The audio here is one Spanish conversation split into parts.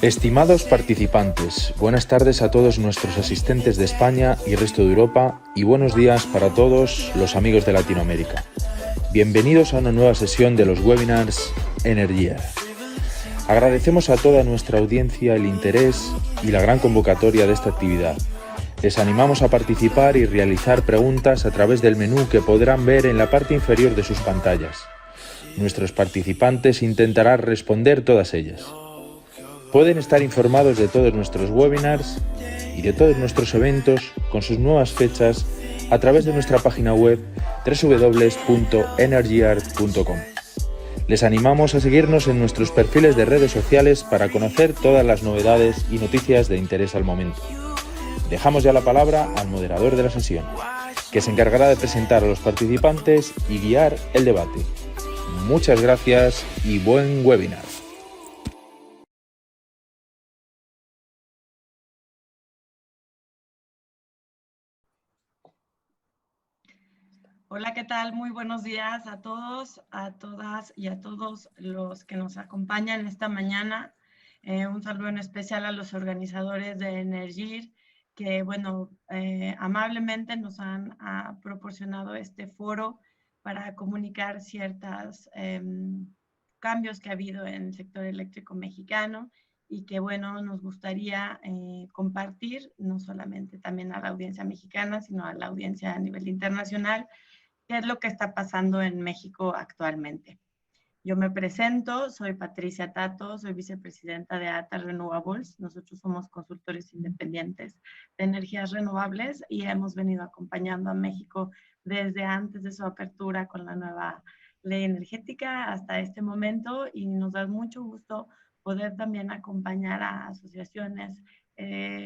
Estimados participantes, buenas tardes a todos nuestros asistentes de España y resto de Europa y buenos días para todos los amigos de Latinoamérica. Bienvenidos a una nueva sesión de los webinars Energía. Agradecemos a toda nuestra audiencia el interés y la gran convocatoria de esta actividad. Les animamos a participar y realizar preguntas a través del menú que podrán ver en la parte inferior de sus pantallas. Nuestros participantes intentarán responder todas ellas. Pueden estar informados de todos nuestros webinars y de todos nuestros eventos con sus nuevas fechas a través de nuestra página web www.energyart.com. Les animamos a seguirnos en nuestros perfiles de redes sociales para conocer todas las novedades y noticias de interés al momento. Dejamos ya la palabra al moderador de la sesión, que se encargará de presentar a los participantes y guiar el debate. Muchas gracias y buen webinar. Hola, ¿qué tal? Muy buenos días a todos, a todas y a todos los que nos acompañan esta mañana. Un saludo en especial a los organizadores de Energir, que, bueno, amablemente nos han proporcionado este foro para comunicar ciertos cambios que ha habido en el sector eléctrico mexicano y que, bueno, nos gustaría compartir, no solamente también a la audiencia mexicana, sino a la audiencia a nivel internacional, qué es lo que está pasando en México actualmente. Yo me presento, soy Patricia Tato, soy vicepresidenta de ATA Renewables. Nosotros somos consultores independientes de energías renovables y hemos venido acompañando a México desde antes de su apertura con la nueva ley energética hasta este momento, y nos da mucho gusto poder también acompañar a asociaciones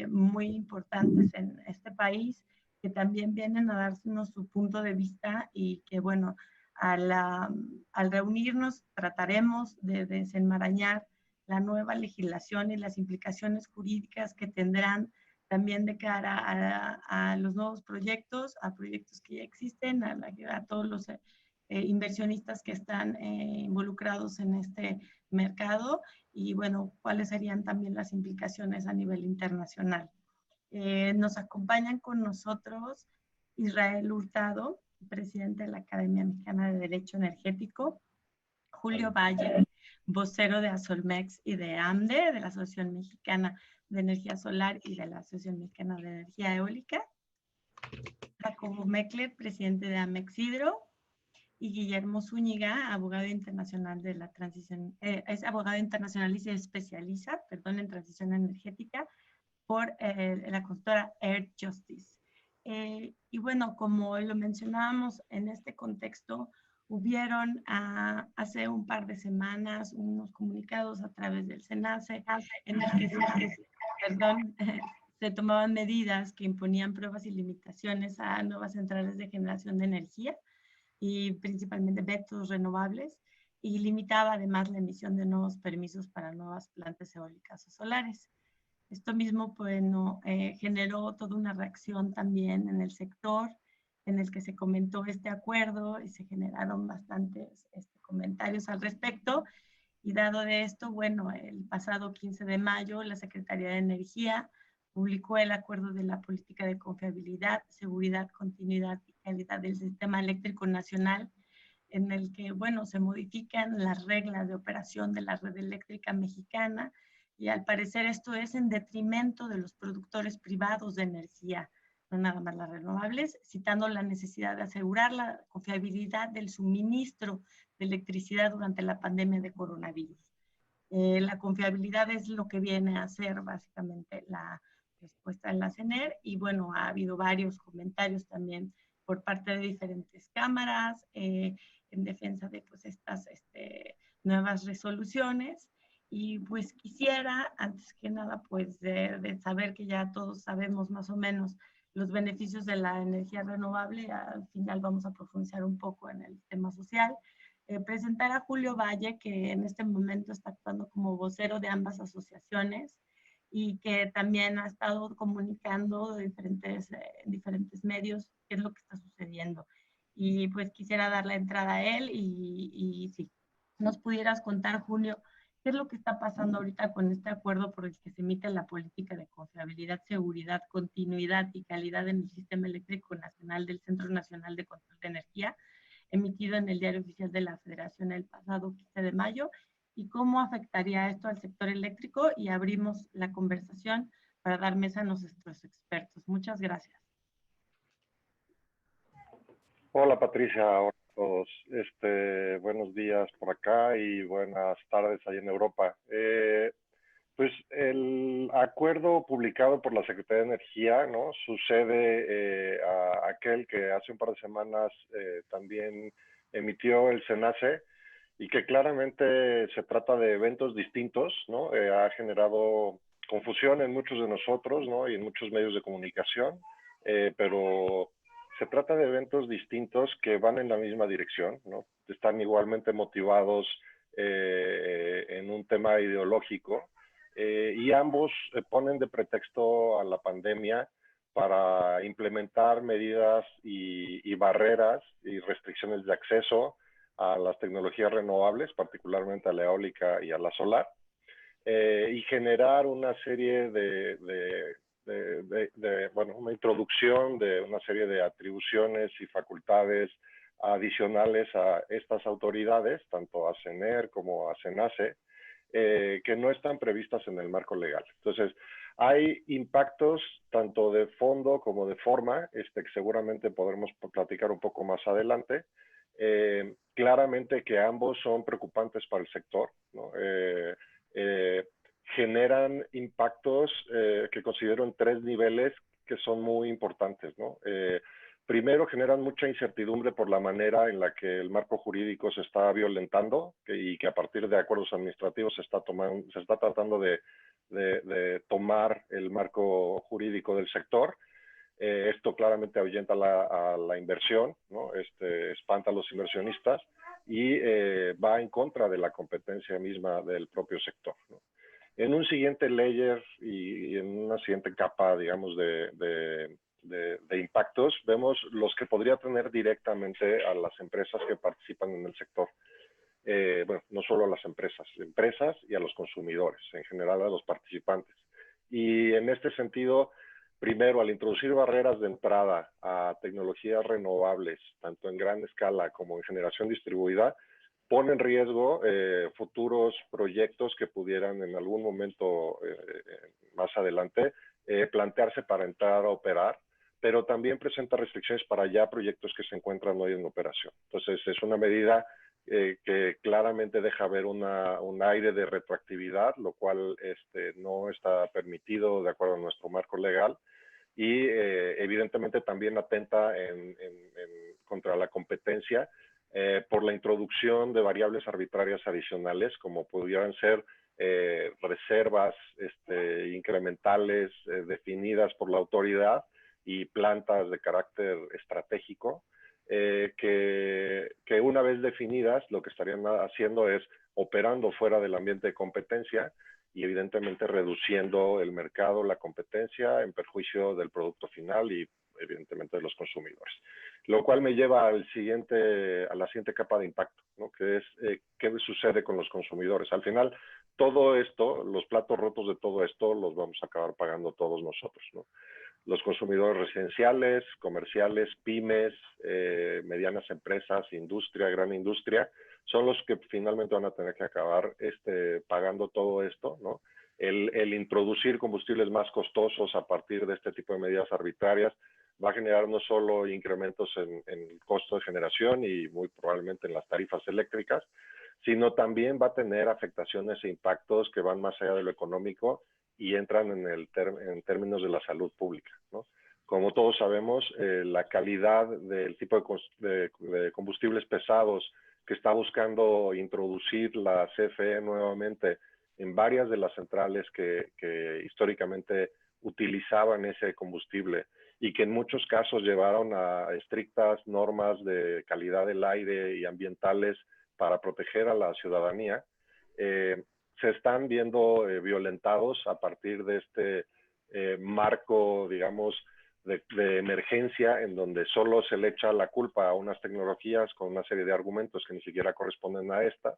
muy importantes en este país que también vienen a darnos su punto de vista y que, bueno, al reunirnos trataremos de desenmarañar la nueva legislación y las implicaciones jurídicas que tendrán también de cara a los nuevos proyectos, a proyectos que ya existen, a todos los inversionistas que están involucrados en este mercado y, bueno, cuáles serían también las implicaciones a nivel internacional. Nos acompañan con nosotros Israel Hurtado, presidente de la Academia Mexicana de Derecho Energético, Julio Valle, vocero de Asolmex y de AMDE, de la Asociación Mexicana de Energía Solar y de la Asociación Mexicana de Energía Eólica, Jacobo Meckler, presidente de Amex Hidro, y Guillermo Zúñiga, abogado internacional de la transición, es abogado internacional y se especializa, en transición energética por la consultora Earth Justice. Y bueno, como lo mencionábamos en este contexto, hubieron hace un par de semanas unos comunicados a través del SENACE en el que se tomaban medidas que imponían pruebas y limitaciones a nuevas centrales de generación de energía y principalmente vetos renovables, y limitaba además la emisión de nuevos permisos para nuevas plantas eólicas o solares. Esto mismo, bueno, generó toda una reacción también en el sector en el que se comentó este acuerdo y se generaron bastantes comentarios al respecto. Y dado de esto, bueno, el pasado 15 de mayo, la Secretaría de Energía publicó el acuerdo de la política de confiabilidad, seguridad, continuidad y calidad del sistema eléctrico nacional, en el que, bueno, se modifican las reglas de operación de la red eléctrica mexicana, y al parecer esto es en detrimento de los productores privados de energía, no nada más las renovables, citando la necesidad de asegurar la confiabilidad del suministro de electricidad durante la pandemia de coronavirus. La confiabilidad es lo que viene a ser básicamente la respuesta en la CENER, y bueno, ha habido varios comentarios también por parte de diferentes cámaras en defensa de pues estas nuevas resoluciones. Y pues quisiera, antes que nada, pues de saber que ya todos sabemos más o menos los beneficios de la energía renovable, al final vamos a profundizar un poco en el tema social, presentar a Julio Valle, que en este momento está actuando como vocero de ambas asociaciones y que también ha estado comunicando de diferentes medios qué es lo que está sucediendo. Y pues quisiera dar la entrada a él y si nos pudieras contar, Julio, ¿Qué es lo que está pasando ahorita con este acuerdo por el que se emite la política de confiabilidad, seguridad, continuidad y calidad en el sistema eléctrico nacional del Centro Nacional de Control de Energía, emitido en el Diario Oficial de la Federación el pasado 15 de mayo? ¿Y cómo afectaría esto al sector eléctrico? Y abrimos la conversación para dar mesa a nuestros expertos. Muchas gracias. Hola Patricia, hola a todos. Buenos días por acá y buenas tardes ahí en Europa. Pues el acuerdo publicado por la Secretaría de Energía, ¿no? Sucede a aquel que hace un par de semanas también emitió el SENACE y que claramente se trata de eventos distintos, ¿no? Ha generado confusión en muchos de nosotros, ¿no? Y en muchos medios de comunicación, pero se trata de eventos distintos que van en la misma dirección, ¿no? Están igualmente motivados en un tema ideológico y ambos ponen de pretexto a la pandemia para implementar medidas y barreras y restricciones de acceso a las tecnologías renovables, particularmente a la eólica y a la solar, y generar una serie bueno, una introducción de una serie de atribuciones y facultades adicionales a estas autoridades, tanto a CENER como a CENACE, que no están previstas en el marco legal. Entonces, hay impactos tanto de fondo como de forma, que seguramente podremos platicar un poco más adelante. Claramente que ambos son preocupantes para el sector, ¿no? Generan impactos que considero en tres niveles que son muy importantes, ¿no? Primero, generan mucha incertidumbre por la manera en la que el marco jurídico se está violentando y que a partir de acuerdos administrativos se está tratando de tomar el marco jurídico del sector. Esto claramente ahuyenta a la inversión, ¿no? Espanta a los inversionistas y va en contra de la competencia misma del propio sector, ¿no? En un siguiente layer y en una siguiente capa, digamos, de impactos, vemos los que podría tener directamente a las empresas que participan en el sector. Bueno, no solo a las empresas y a los consumidores, en general a los participantes. Y en este sentido, primero, al introducir barreras de entrada a tecnologías renovables, tanto en gran escala como en generación distribuida, pone en riesgo futuros proyectos que pudieran en algún momento más adelante plantearse para entrar a operar, pero también presenta restricciones para ya proyectos que se encuentran hoy en operación. Entonces, es una medida que claramente deja ver un aire de retroactividad, lo cual no está permitido de acuerdo a nuestro marco legal y evidentemente también atenta contra la competencia por la introducción de variables arbitrarias adicionales, como pudieran ser reservas incrementales definidas por la autoridad y plantas de carácter estratégico, que una vez definidas lo que estarían haciendo es operando fuera del ambiente de competencia y evidentemente reduciendo el mercado, la competencia en perjuicio del producto final y evidentemente de los consumidores. Lo cual me lleva a la siguiente capa de impacto, ¿no? Que es qué sucede con los consumidores. Al final, todo esto, los platos rotos de todo esto, los vamos a acabar pagando todos nosotros, ¿no? Los consumidores residenciales, comerciales, pymes, medianas empresas, industria, gran industria, son los que finalmente van a tener que acabar pagando todo esto, ¿no? El introducir combustibles más costosos a partir de este tipo de medidas arbitrarias va a generar no solo incrementos en el costo de generación y muy probablemente en las tarifas eléctricas, sino también va a tener afectaciones e impactos que van más allá de lo económico y entran en términos de la salud pública, ¿no? Como todos sabemos, la calidad del tipo de combustibles pesados que está buscando introducir la CFE nuevamente en varias de las centrales que históricamente utilizaban ese combustible y que en muchos casos llevaron a estrictas normas de calidad del aire y ambientales para proteger a la ciudadanía, se están viendo violentados a partir de este marco, digamos, de emergencia en donde solo se le echa la culpa a unas tecnologías con una serie de argumentos que ni siquiera corresponden a esta.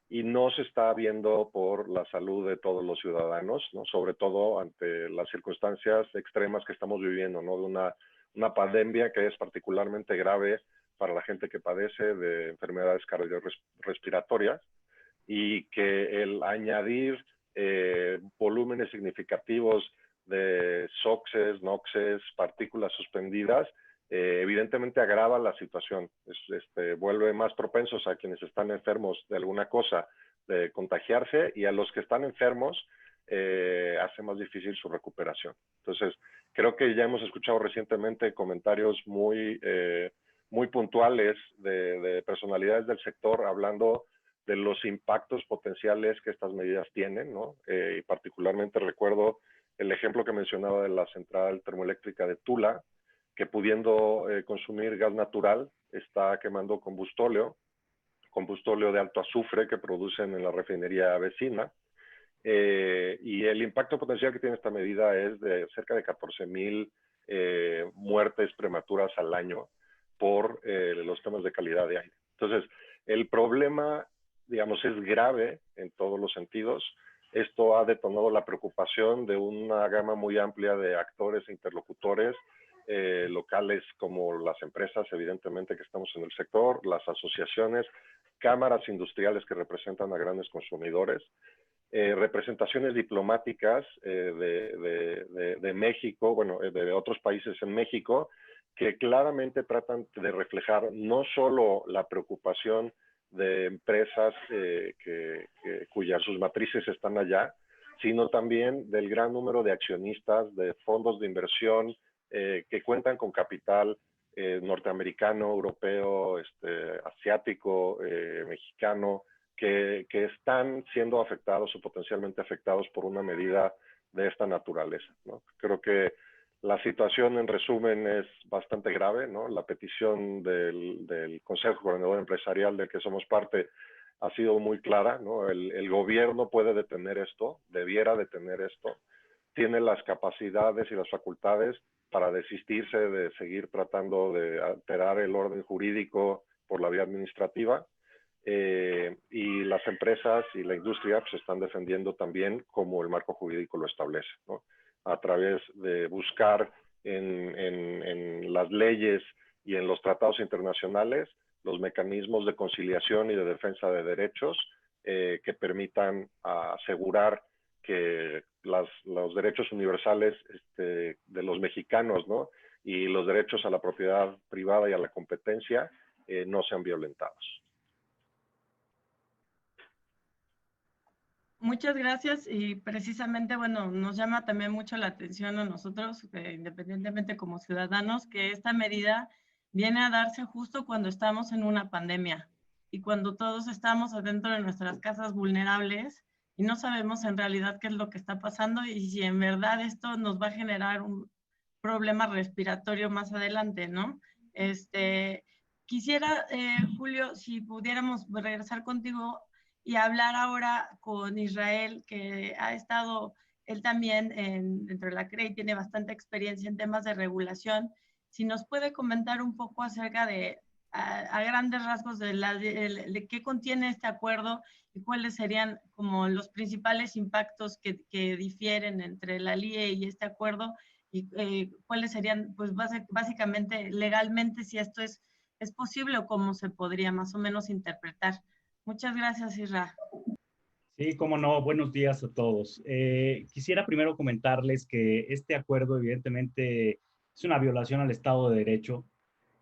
y no se está viendo por la salud de todos los ciudadanos, ¿no? Sobre todo ante las circunstancias extremas que estamos viviendo, ¿no? De una pandemia que es particularmente grave para la gente que padece de enfermedades cardiorrespiratorias, y que el añadir volúmenes significativos de SOXes, NOXes, partículas suspendidas, evidentemente agrava la situación, vuelve más propensos a quienes están enfermos de alguna cosa de contagiarse, y a los que están enfermos hace más difícil su recuperación. Entonces, creo que ya hemos escuchado recientemente comentarios muy puntuales de personalidades del sector hablando de los impactos potenciales que estas medidas tienen, ¿no? Y particularmente recuerdo el ejemplo que mencionaba de la central termoeléctrica de Tula, que pudiendo consumir gas natural, está quemando combustóleo de alto azufre que producen en la refinería vecina. Y el impacto potencial que tiene esta medida es de cerca de 14,000 muertes prematuras al año por los temas de calidad de aire. Entonces, el problema, digamos, es grave en todos los sentidos. Esto ha detonado la preocupación de una gama muy amplia de actores e interlocutores locales, como las empresas, evidentemente, que estamos en el sector, las asociaciones, cámaras industriales que representan a grandes consumidores, representaciones diplomáticas de México, bueno, de otros países en México, que claramente tratan de reflejar no solo la preocupación de empresas cuyas sus matrices están allá, sino también del gran número de accionistas, de fondos de inversión que cuentan con capital norteamericano, europeo, asiático, mexicano, que están siendo afectados o potencialmente afectados por una medida de esta naturaleza, ¿no? Creo que la situación, en resumen, es bastante grave, ¿no? La petición del Consejo Coordinador Empresarial del que somos parte ha sido muy clara, ¿no? El gobierno puede detener esto, debiera detener esto, tiene las capacidades y las facultades para desistirse de seguir tratando de alterar el orden jurídico por la vía administrativa, y las empresas y la industria pues están defendiendo también como el marco jurídico lo establece, ¿no? A través de buscar en las leyes y en los tratados internacionales los mecanismos de conciliación y de defensa de derechos que permitan asegurar que los derechos universales de los mexicanos, ¿no? Y los derechos a la propiedad privada y a la competencia no sean violentados. Muchas gracias, y precisamente, bueno, nos llama también mucho la atención a nosotros, independientemente como ciudadanos, que esta medida viene a darse justo cuando estamos en una pandemia y cuando todos estamos adentro de nuestras casas vulnerables y no sabemos en realidad qué es lo que está pasando y si en verdad esto nos va a generar un problema respiratorio más adelante, ¿no? Quisiera, Julio, si pudiéramos regresar contigo y hablar ahora con Israel, que ha estado él también dentro de la CREI, tiene bastante experiencia en temas de regulación. Si nos puede comentar un poco acerca de, a grandes rasgos, de qué contiene este acuerdo y cuáles serían como los principales impactos que difieren entre la LIE y este acuerdo, y cuáles serían, pues básicamente, legalmente, si esto es posible o cómo se podría más o menos interpretar. Muchas gracias, Isra. Sí, cómo no. Buenos días a todos. Quisiera primero comentarles que este acuerdo evidentemente es una violación al Estado de Derecho.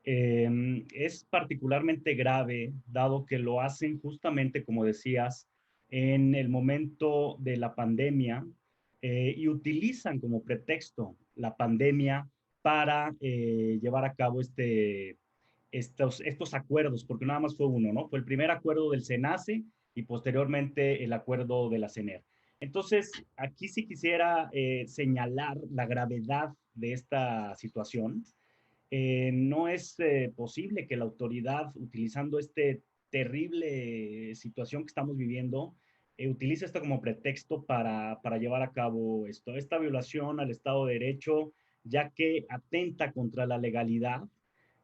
Es particularmente grave, dado que lo hacen justamente, como decías, en el momento de la pandemia, y utilizan como pretexto la pandemia para llevar a cabo estos acuerdos, porque nada más fue uno, ¿no? Fue el primer acuerdo del SENACE y posteriormente el acuerdo de la CENER. Entonces, aquí sí quisiera señalar la gravedad de esta situación. No es posible que la autoridad, utilizando terrible situación que estamos viviendo, utilice esto como pretexto para llevar a cabo esta violación al Estado de Derecho, ya que atenta contra la legalidad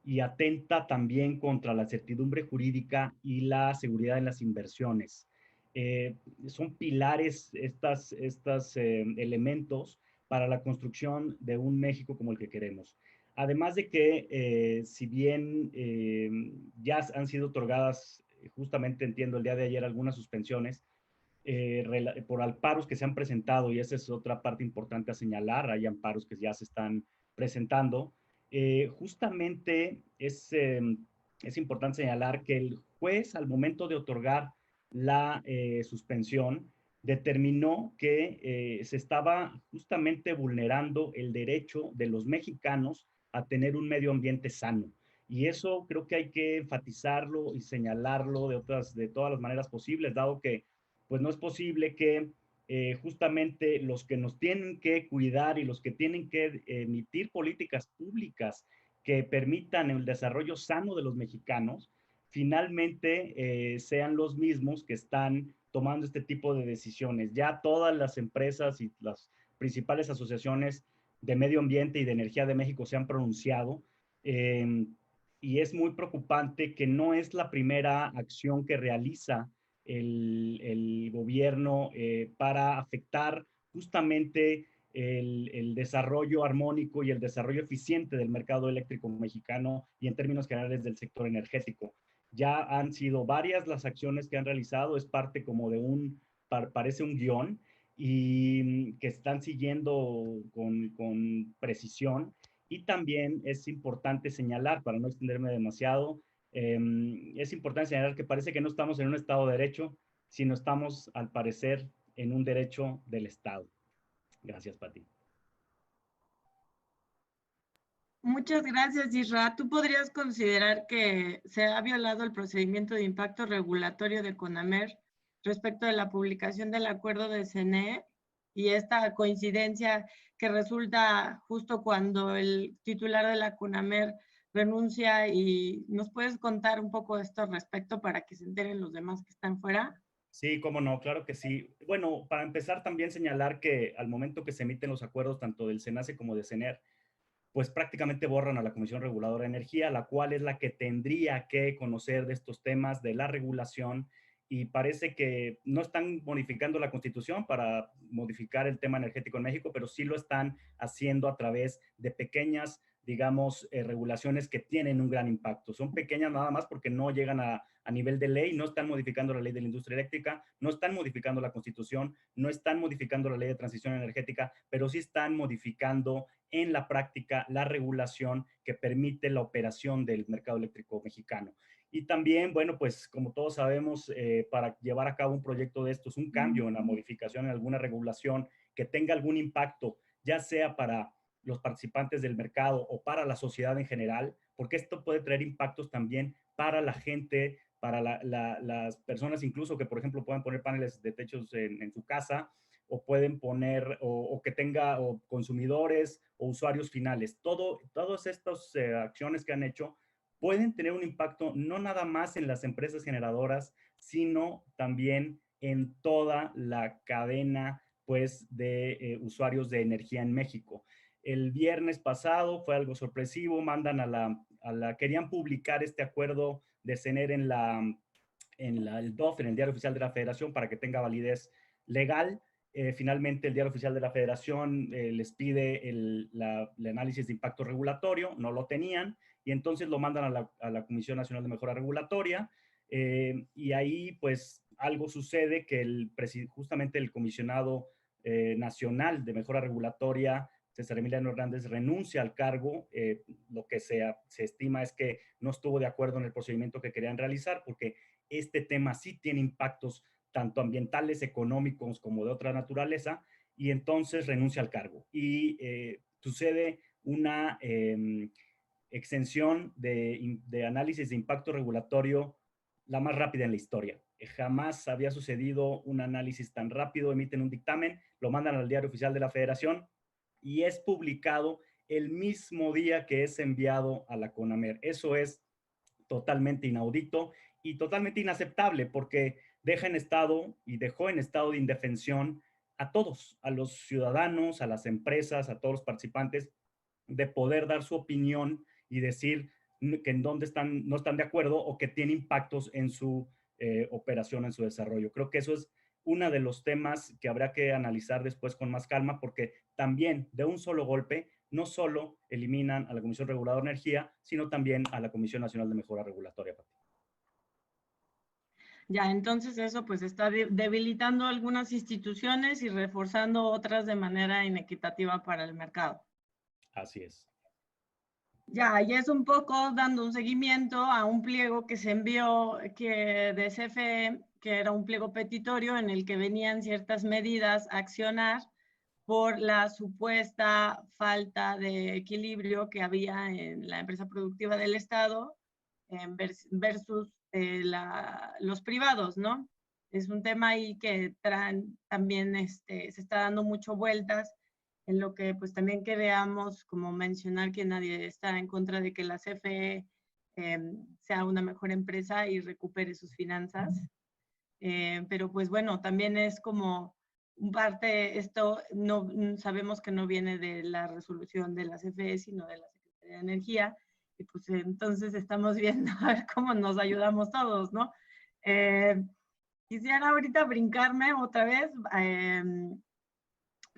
y atenta también contra la certidumbre jurídica y la seguridad en las inversiones. son pilares estos elementos para la construcción de un México como el que queremos. Además de que, si bien ya han sido otorgadas, justamente entiendo el día de ayer, algunas suspensiones, por amparos que se han presentado, y esa es otra parte importante a señalar, hay amparos que ya se están presentando. Justamente es importante señalar que el juez, al momento de otorgar la suspensión, determinó que se estaba justamente vulnerando el derecho de los mexicanos a tener un medio ambiente sano. Y eso creo que hay que enfatizarlo y señalarlo de todas las maneras posibles, dado que pues no es posible que justamente los que nos tienen que cuidar y los que tienen que emitir políticas públicas que permitan el desarrollo sano de los mexicanos, finalmente sean los mismos que están tomando este tipo de decisiones. Ya todas las empresas y las principales asociaciones de medio ambiente y de energía de México se han pronunciado, y es muy preocupante que no es la primera acción que realiza el gobierno para afectar justamente el desarrollo armónico y el desarrollo eficiente del mercado eléctrico mexicano y en términos generales del sector energético. Ya han sido varias las acciones que han realizado, es parte como de parece un guión, y que están siguiendo con precisión. Y también es importante señalar, para no extenderme demasiado, es importante señalar que parece que no estamos en un Estado de Derecho, sino estamos, al parecer, en un derecho del Estado. Gracias, Pati. Muchas gracias, Isra. ¿Tú podrías considerar que se ha violado el procedimiento de impacto regulatorio de CONAMER respecto de la publicación del acuerdo de CNE y esta coincidencia que resulta justo cuando el titular de la CONAMER renuncia? ¿Y nos puedes contar un poco de esto al respecto para que se enteren los demás que están fuera? Sí, cómo no, claro que sí. Bueno, para empezar también señalar que al momento que se emiten los acuerdos tanto del SENACE como de CENER, pues prácticamente borran a la Comisión Reguladora de Energía, la cual es la que tendría que conocer de estos temas de la regulación, y parece que no están modificando la Constitución para modificar el tema energético en México, pero sí lo están haciendo a través de pequeñas, digamos, regulaciones que tienen un gran impacto. Son pequeñas nada más porque no llegan a nivel de ley, no están modificando la ley de la industria eléctrica, no están modificando la Constitución, no están modificando la ley de transición energética, pero sí están modificando en la práctica la regulación que permite la operación del mercado eléctrico mexicano. Y también, bueno, pues como todos sabemos, para llevar a cabo un proyecto de estos, un cambio en la modificación en alguna regulación que tenga algún impacto, ya sea para los participantes del mercado o para la sociedad en general, porque esto puede traer impactos también para la gente, para las personas incluso que, por ejemplo, puedan poner paneles de techos en su casa, o pueden poner, o que tenga o consumidores o usuarios finales. Todas estas acciones que han hecho pueden tener un impacto no nada más en las empresas generadoras, sino también en toda la cadena, pues, de usuarios de energía en México. El viernes pasado fue algo sorpresivo, mandan querían publicar este acuerdo de CENER en el DOF, en el Diario Oficial de la Federación, para que tenga validez legal. Finalmente, el Diario Oficial de la Federación les pide el análisis de impacto regulatorio, no lo tenían, y entonces lo mandan a la Comisión Nacional de Mejora Regulatoria, y ahí pues algo sucede que justamente el comisionado nacional de Mejora Regulatoria, César Emiliano Hernández, renuncia al cargo. Lo que se estima es que no estuvo de acuerdo en el procedimiento que querían realizar, porque este tema sí tiene impactos tanto ambientales, económicos, como de otra naturaleza, y entonces renuncia al cargo. Y sucede una extensión de análisis de impacto regulatorio la más rápida en la historia. Jamás había sucedido un análisis tan rápido. Emiten un dictamen, lo mandan al Diario Oficial de la Federación y es publicado el mismo día que es enviado a la CONAMER. Eso es totalmente inaudito y totalmente inaceptable, porque dejó en estado de indefensión a todos, a los ciudadanos, a las empresas, a todos los participantes, de poder dar su opinión y decir que en dónde no están de acuerdo o que tiene impactos en su operación en su desarrollo. Creo que eso es uno de los temas que habrá que analizar después con más calma, porque también de un solo golpe no solo eliminan a la Comisión Reguladora de Energía, sino también a la Comisión Nacional de Mejora Regulatoria. Ya, entonces eso pues está debilitando algunas instituciones y reforzando otras de manera inequitativa para el mercado. Así es. Ya, y es un poco dando un seguimiento a un pliego que se envió de CFE, que era un pliego petitorio en el que venían ciertas medidas a accionar por la supuesta falta de equilibrio que había en la empresa productiva del Estado versus los privados, ¿no? Es un tema ahí que también se está dando mucho vueltas, en lo que pues también queríamos como mencionar que nadie está en contra de que la CFE sea una mejor empresa y recupere sus finanzas. Pero pues bueno, también es como un parte, esto no sabemos que no viene de la resolución de la CFE, sino de la Secretaría de Energía, y pues entonces estamos viendo a ver cómo nos ayudamos todos, ¿no? Quisiera ahorita brincarme otra vez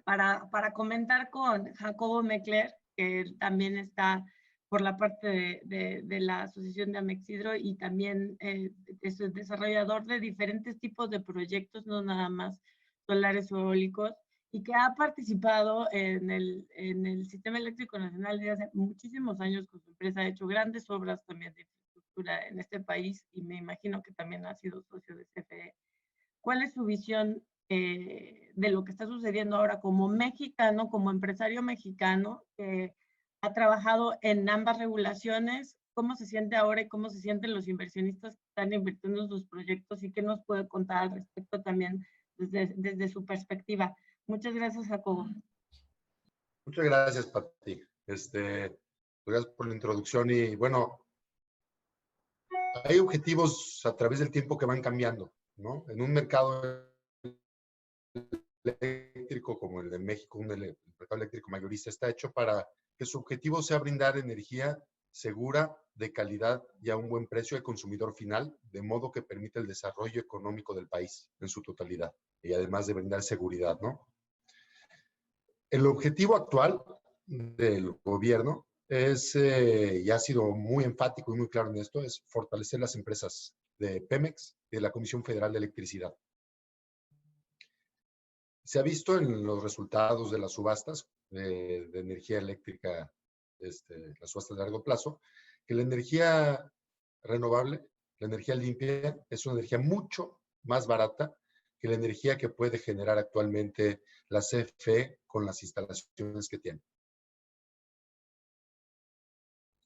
para comentar con Jacobo Meckler, que él también está por la parte de la Asociación de Amexhidro y también es desarrollador de diferentes tipos de proyectos, no nada más solares o eólicos, y que ha participado en el Sistema Eléctrico Nacional desde hace muchísimos años con su empresa, ha hecho grandes obras también de infraestructura en este país y me imagino que también ha sido socio de CFE. ¿Cuál es su visión de lo que está sucediendo ahora como mexicano, como empresario mexicano, que ha trabajado en ambas regulaciones? ¿Cómo se siente ahora y cómo se sienten los inversionistas que están invirtiendo en sus proyectos y qué nos puede contar al respecto también desde su perspectiva? Muchas gracias, Jacobo. Muchas gracias, Pati. Gracias por la introducción y bueno, hay objetivos a través del tiempo que van cambiando, ¿no? En un mercado eléctrico como el de México, el mercado eléctrico mayorista está hecho para que su objetivo sea brindar energía segura, de calidad y a un buen precio al consumidor final, de modo que permita el desarrollo económico del país en su totalidad y además de brindar seguridad, ¿no? El objetivo actual del gobierno es, y ha sido muy enfático y muy claro en esto, es fortalecer las empresas de Pemex y de la Comisión Federal de Electricidad. Se ha visto en los resultados de las subastas de energía eléctrica, las subastas de largo plazo, que la energía renovable, la energía limpia, es una energía mucho más barata que la energía que puede generar actualmente la CFE con las instalaciones que tiene.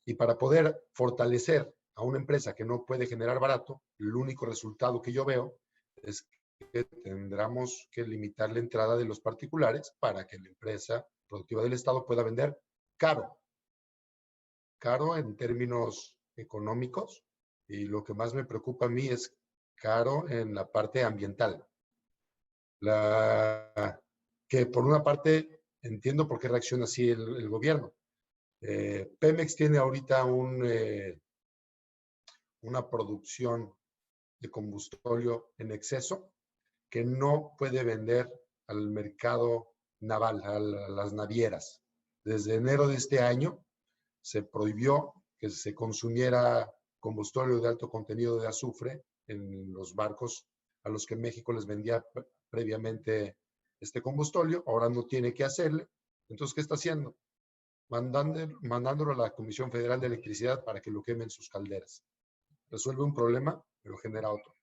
Y para poder fortalecer a una empresa que no puede generar barato, el único resultado que yo veo es que tendremos que limitar la entrada de los particulares para que la empresa productiva del Estado pueda vender caro. Caro en términos económicos, y lo que más me preocupa a mí es caro en la parte ambiental. Que por una parte entiendo por qué reacciona así el gobierno. Pemex tiene ahorita una producción de combustible en exceso que no puede vender al mercado naval, a las navieras. Desde enero de este año se prohibió que se consumiera combustible de alto contenido de azufre en los barcos a los que México les vendía previamente este combustible. Ahora no tiene que hacerle. Entonces, ¿qué está haciendo? Mandándolo a la Comisión Federal de Electricidad para que lo quemen sus calderas. Resuelve un problema, pero genera otro.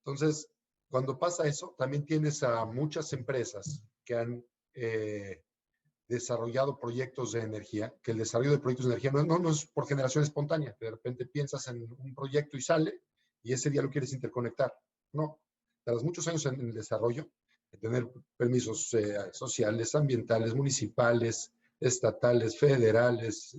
Entonces, cuando pasa eso, también tienes a muchas empresas que han desarrollado proyectos de energía, que el desarrollo de proyectos de energía no es por generación espontánea. De repente piensas en un proyecto y sale, y ese día lo quieres interconectar. No. Tras muchos años en el desarrollo, de tener permisos sociales, ambientales, municipales, estatales, federales,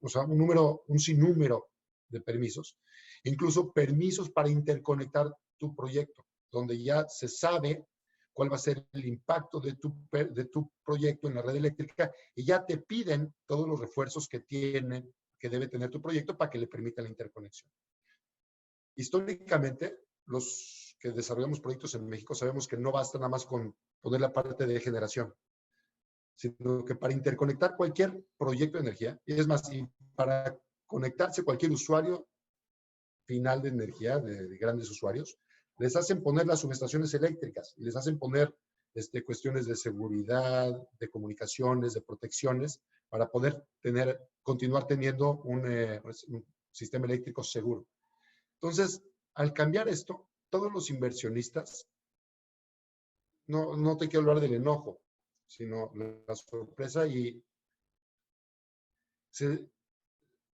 o sea, un sinnúmero de permisos, incluso permisos para interconectar tu proyecto, donde ya se sabe cuál va a ser el impacto de tu proyecto en la red eléctrica y ya te piden todos los refuerzos que tienen que debe tener tu proyecto para que le permita la interconexión. Históricamente, los que desarrollamos proyectos en México sabemos que no basta nada más con poner la parte de generación, sino que para interconectar cualquier proyecto de energía, y es más, y para conectarse cualquier usuario final de energía, de grandes usuarios, les hacen poner las subestaciones eléctricas, y les hacen poner cuestiones de seguridad, de comunicaciones, de protecciones, para poder continuar teniendo un sistema eléctrico seguro. Entonces, al cambiar esto, todos los inversionistas, no te quiero hablar del enojo, sino la sorpresa, y se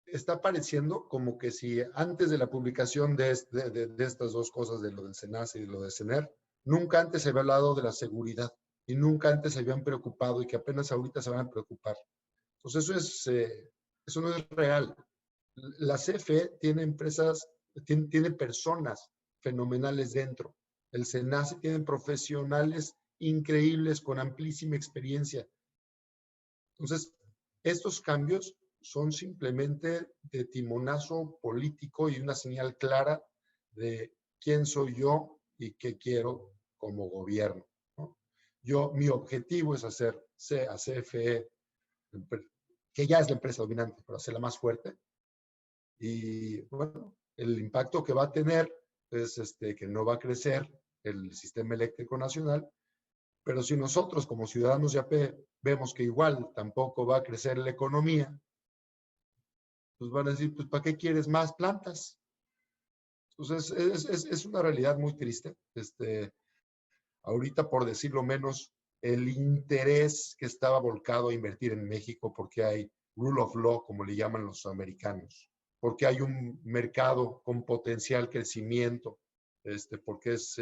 está pareciendo como que si antes de la publicación de estas dos cosas, de lo del SENACE y lo de CENER, nunca antes se había hablado de la seguridad y nunca antes se habían preocupado y que apenas ahorita se van a preocupar. Entonces eso no es real. La CFE tiene empresas, tiene personas fenomenales dentro. El SENACE tiene profesionales increíbles con amplísima experiencia. Entonces, estos cambios son simplemente de timonazo político y una señal clara de quién soy yo y qué quiero como gobierno, ¿no? Mi objetivo es hacer a CFE, que ya es la empresa dominante, pero hacerla más fuerte. Y bueno, el impacto que va a tener es que no va a crecer el sistema eléctrico nacional, pero si nosotros como ciudadanos de AP vemos que igual tampoco va a crecer la economía, pues van a decir, pues ¿para qué quieres más plantas? Entonces es una realidad muy triste. Ahorita, por decirlo menos, el interés que estaba volcado a invertir en México porque hay rule of law, como le llaman los americanos, porque hay un mercado con potencial crecimiento, porque es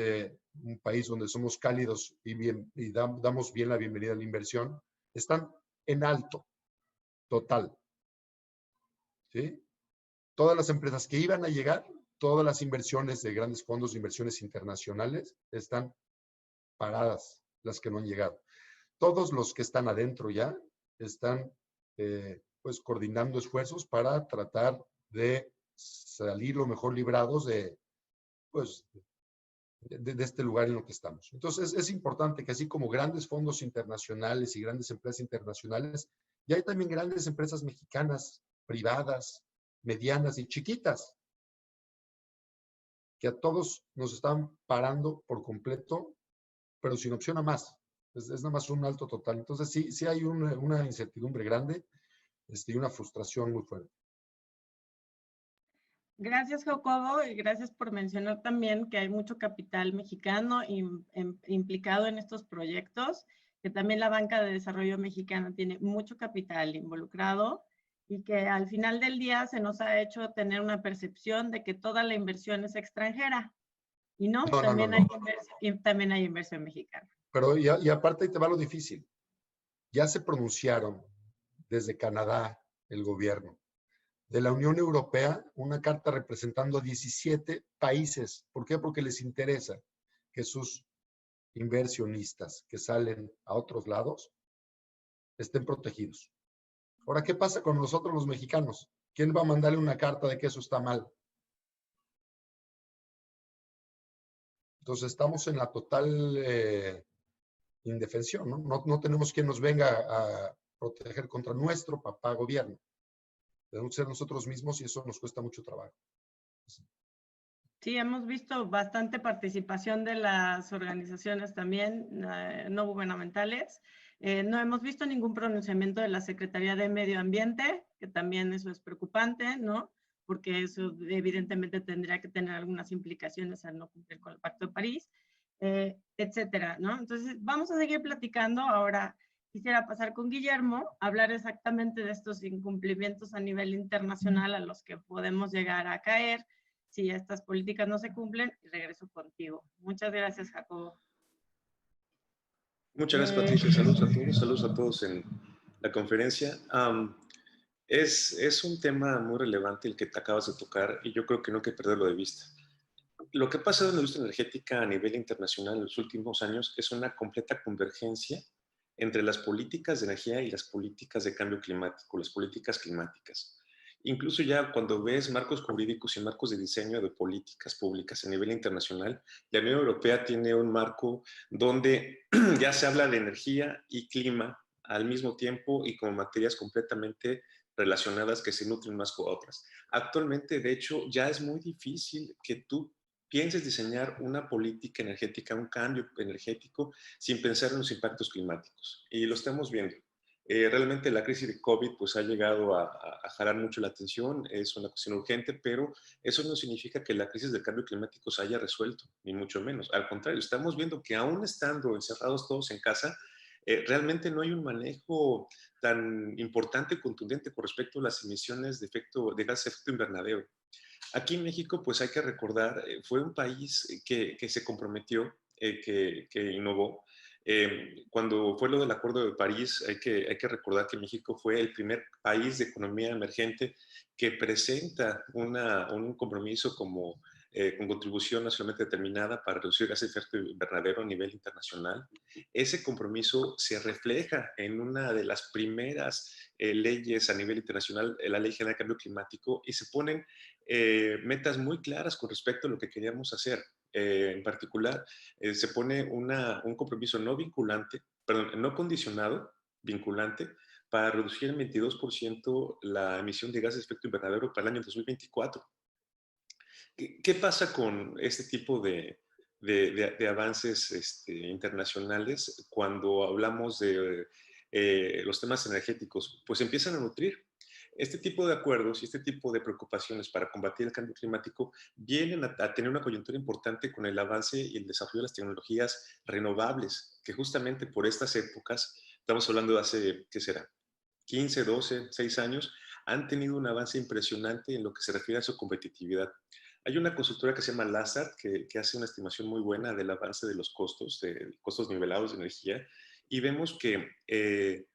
un país donde somos cálidos y damos bien la bienvenida a la inversión, están en alto, total. ¿Sí? Todas las empresas que iban a llegar, todas las inversiones de grandes fondos de inversiones internacionales están paradas, las que no han llegado. Todos los que están adentro ya están pues coordinando esfuerzos para tratar de salir lo mejor librados de este lugar en lo que estamos. Entonces es importante que así como grandes fondos internacionales y grandes empresas internacionales, ya hay también grandes empresas mexicanas, privadas, medianas y chiquitas, que a todos nos están parando por completo, pero sin opción a más. Es nada más un alto total. Entonces sí hay una incertidumbre grande y una frustración muy fuerte. Gracias, Jacobo, y gracias por mencionar también que hay mucho capital mexicano implicado en estos proyectos, que también la banca de desarrollo mexicana tiene mucho capital involucrado y que al final del día se nos ha hecho tener una percepción de que toda la inversión es extranjera. Y no, también hay inversión mexicana. Pero y aparte te va lo difícil. Ya se pronunciaron desde Canadá el gobierno, de la Unión Europea, una carta representando a 17 países. ¿Por qué? Porque les interesa que sus inversionistas que salen a otros lados estén protegidos. Ahora, ¿qué pasa con nosotros los mexicanos? ¿Quién va a mandarle una carta de que eso está mal? Entonces estamos en la total indefensión, ¿no? No tenemos quien nos venga a proteger contra nuestro papá gobierno. Debemos ser nosotros mismos y eso nos cuesta mucho trabajo. Sí, hemos visto bastante participación de las organizaciones también no gubernamentales. No hemos visto ningún pronunciamiento de la Secretaría de Medio Ambiente, que también eso es preocupante, ¿no? Porque eso evidentemente tendría que tener algunas implicaciones al no cumplir con el Pacto de París, etcétera, ¿no? Entonces, vamos a seguir platicando. Ahora quisiera pasar con Guillermo, hablar exactamente de estos incumplimientos a nivel internacional a los que podemos llegar a caer si estas políticas no se cumplen, y regreso contigo. Muchas gracias, Jacobo. Muchas gracias, Patricia. Saludos a todos en la conferencia. Es un tema muy relevante el que te acabas de tocar y yo creo que no hay que perderlo de vista. Lo que ha pasado en la industria energética a nivel internacional en los últimos años es una completa convergencia entre las políticas de energía y las políticas de cambio climático, las políticas climáticas. Incluso ya cuando ves marcos jurídicos y marcos de diseño de políticas públicas a nivel internacional, la Unión Europea tiene un marco donde ya se habla de energía y clima al mismo tiempo y como materias completamente relacionadas que se nutren unas con otras. Actualmente, de hecho, ya es muy difícil que tú pienses diseñar una política energética, un cambio energético, sin pensar en los impactos climáticos. Y lo estamos viendo. Realmente la crisis de COVID pues, ha llegado a jalar mucho la atención, es una cuestión urgente, pero eso no significa que la crisis del cambio climático se haya resuelto, ni mucho menos. Al contrario, estamos viendo que aún estando encerrados todos en casa, realmente no hay un manejo tan importante y contundente con respecto a las emisiones de gases de efecto invernadero. Aquí en México, pues hay que recordar, fue un país que se comprometió, que innovó. Cuando fue lo del Acuerdo de París, hay que recordar que México fue el primer país de economía emergente que presenta un compromiso con contribución nacionalmente determinada para reducir gases de efecto invernadero a nivel internacional. Ese compromiso se refleja en una de las primeras leyes a nivel internacional, la Ley General de Cambio Climático, y se ponen metas muy claras con respecto a lo que queríamos hacer. En particular, se pone un compromiso no vinculante, perdón, no condicionado, vinculante, para reducir en 22% la emisión de gases de efecto invernadero para el año 2024. ¿Qué pasa con este tipo de avances internacionales cuando hablamos de los temas energéticos? Pues empiezan a nutrir. Este tipo de acuerdos y este tipo de preocupaciones para combatir el cambio climático vienen a tener una coyuntura importante con el avance y el desarrollo de las tecnologías renovables, que justamente por estas épocas, estamos hablando de hace, ¿qué será? 15, 12, 6 años, han tenido un avance impresionante en lo que se refiere a su competitividad. Hay una consultora que se llama Lazard que hace una estimación muy buena del avance de los costos nivelados de energía, y vemos que